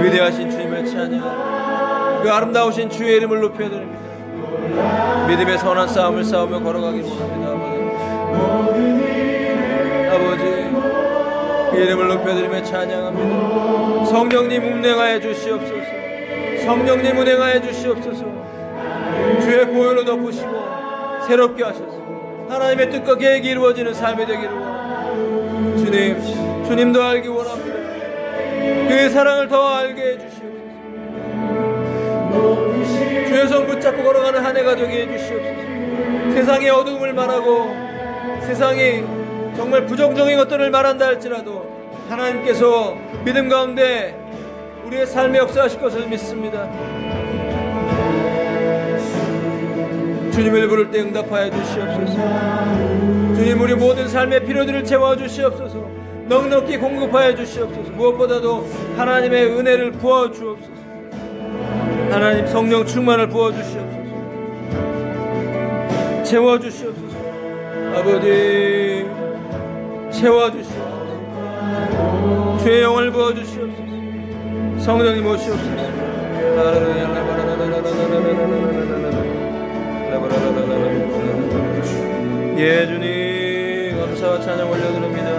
위대하신 주님을 찬양, 그 아름다우신 주의 이름을 높여드립니다. 믿음의 선한 싸움을 싸우며 걸어가기를 원합니다. 아버지, 그 이름을 높여드리며 찬양합니다. 성령님 운행하여 주시옵소서. 성령님 운행하여 주시옵소서. 주의 보혈로 덮으시고 새롭게 하셔서 하나님의 뜻과 계획이 이루어지는 삶이 되기를 원합니다. 주님도 알기 원합니다. 그의 사랑을 더 알게 해주시옵소서. 주의 성 붙잡고 걸어가는 한 해가 되게 해주시옵소서. 세상의 어두움을 말하고 세상이 정말 부정적인 것들을 말한다 할지라도 하나님께서 믿음 가운데 우리의 삶에 역사하실 것을 믿습니다. 주님을 부를 때 응답하여 주시옵소서. 주님, 우리 모든 삶의 필요들을 채워주시옵소서. 넉넉히 공급하여 주시옵소서. 무엇보다도 하나님의 은혜를 부어주옵소서. 하나님 성령 충만을 부어주시옵소서. 채워주시옵소서. 아버지, 채워주시옵소서. 주의 영을 부어주시옵소서. 성령님 오시옵소서. 예, 주님 감사와 찬양 올려드립니다.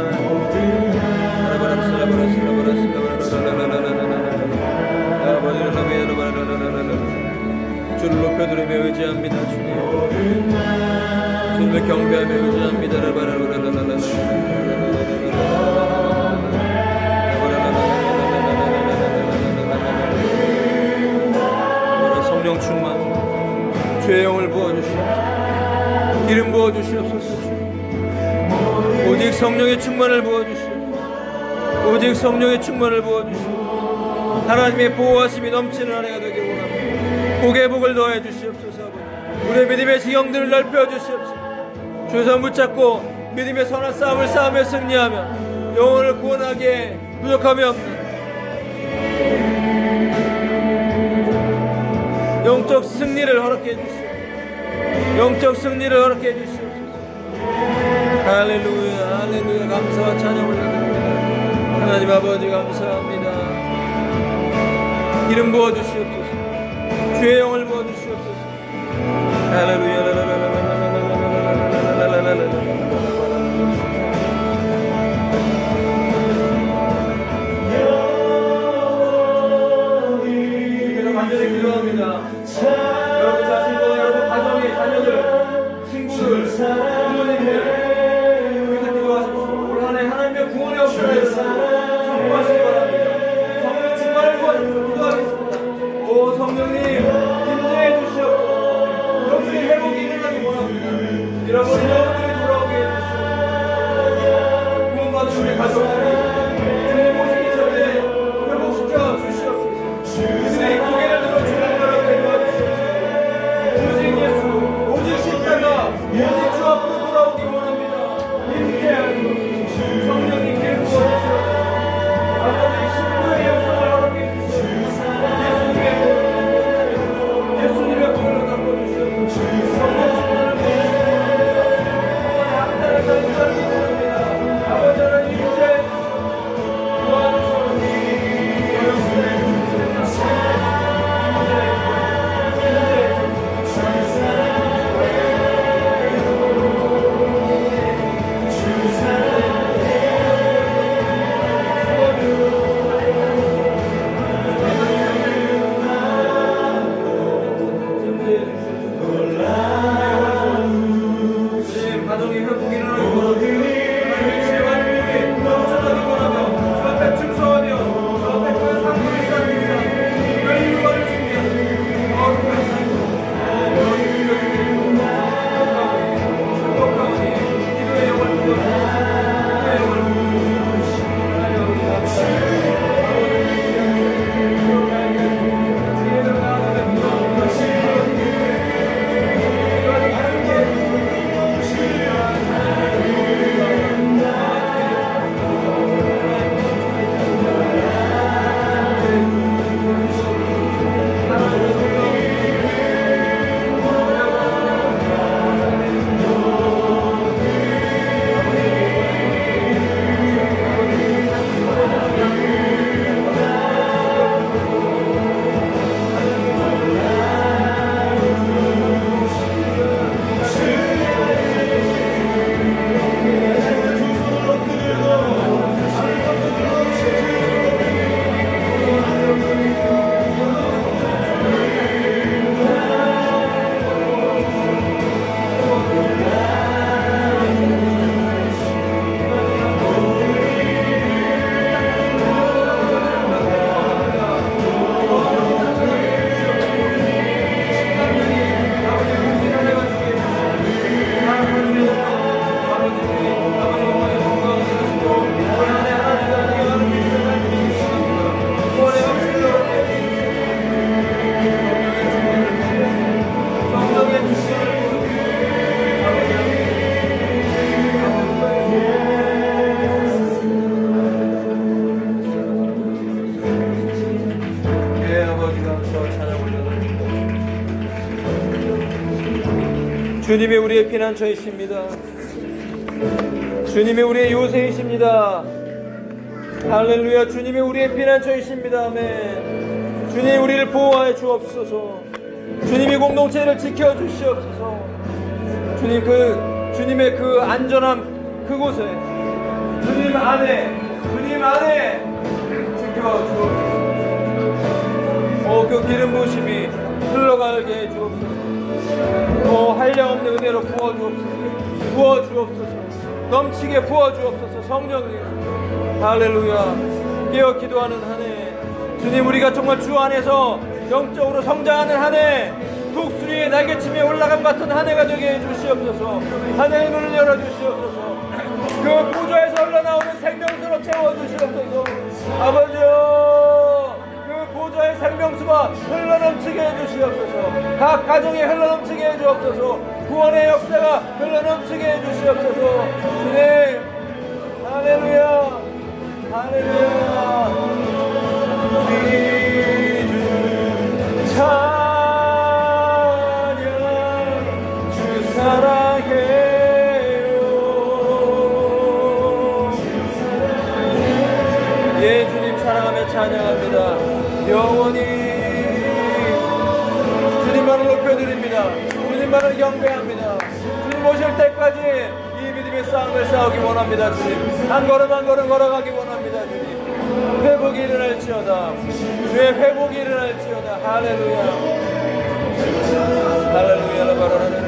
주를 높여드리며 의지합니다. 주님 주님을 경배하며 의지합니다. 주의 영을 부어주시옵소서. 기름 부어주시옵소서. 오직 성령의 충만을 부어주시옵소서. 오직 성령의 충만을 부어주시옵소서. 하나님의 보호하심이 넘치는 한 해가 되기를 원합니다. 복의 복을 더해 주시옵소서. 우리의 믿음의 지경들을 넓혀 주시옵소서. 주에서 붙잡고 믿음의 선한 싸움을 싸우며 승리하며 영혼을 구원하기에 부족함이 없는 영적 승리를 허락해 주시옵소서. 영적 승리를 허락해 주시옵소서. 할렐루야, 할렐루야. 감사와 찬양 올려드립니다. 하나님 아버지 감사합니다. 기름 부어주시옵소서. 주의 영을 부어주시옵소서. 할렐루야. 간절히 기도합니다. 여러분 자신과 여러분 가정의 자녀들, 친구들, 부모님들 여기서 기도하십시오. 올 한해 하나님의 구원의 역사를 선포하시기 바랍니다. 성령 충만을 구하십시오. 기도하겠습니다. 오 성령님 임재해 주시옵소서. 영적인 회복이 일어나기 원합니다. 잃어버린 영혼들이 돌아오게 해주시옵소서. 구원받은 우리 가족들 주님 오시기 전에 회복시켜 주시옵소서. 그들의 고개를 들어 주를 바라보게 도와주시옵소서. 오직 예수, 오직 십자가, 오직 주 앞으로 돌아오기 원합니다. 임재하시옵소서. 성령님 기름 부어주시옵소서. 아버지 신부의 역사를 허락해 주시옵소서. 예수님의 공을 덮어주시옵소서. 성령 충만을 부어주시옵소서. 약탈을 전달하기 원합니다. 아버지 하나님 임재해 주시옵소서. 도와주시옵소서. 가정의 회복이 일어나기 원합니다. 하나님의 지혜와 능력이 넘쳐나기 원하며 주 앞에 충성하며 주 앞에 그의 상급을 쌓는 이상 특별히 유관을 준비하시고 거룩한 삶으로 행복하오니 기도의 영을 부어주시옵소서. 기도의 영을 부어주시옵소서. 지혜대로 나아가며 기도합니다. 주님이 우리의 피난처이십니다. 주님이 우리의 요새이십니다. 할렐루야. 주님이 우리의 피난처이십니다. 아멘. 주님 우리를 보호하여 주옵소서. 주님이 공동체를 지켜주시옵소서. 주님의 그 안전함 그곳에 주님 안에 지켜주옵소서. 그 기름 부으심이 흘러가게 해 주옵소서. 한량없는 은혜로 부어주옵소서. 넘치게 부어주옵소서. 성령님 할렐루야. 깨어 기도하는 한 해, 주님 우리가 정말 주 안에서 영적으로 성장하는 한 해 독수리의 날개침에 올라감 같은 한 해가 되게 해주시옵소서. 하늘의 문을 열어주시옵소서. 그 보좌에서 흘러나오는 생명수로 채워주시옵소서. 아버지여, 그 보좌의 생명수가 흘러넘치게 해주시옵소서. 각 가정에 흘러넘치게 해주옵소서. 구원의 역사가 흘러넘치게 해주시옵소서. 주님, 할렐루야, 할렐루야. 찬양, 주 사랑해요. 예, 주님 사랑하며 찬양합니다. 영원히 주님만을 높여드립니다. 주님만을 경배합니다. 주님 오실 때까지 이 믿음의 싸움을 싸우기 원합니다. 주님 한 걸음 한 걸음 걸어가기 원합니다. 주님 회복이 일어날지어다. 주의 회복이 일어날지어다. 할렐루야, 할렐루야.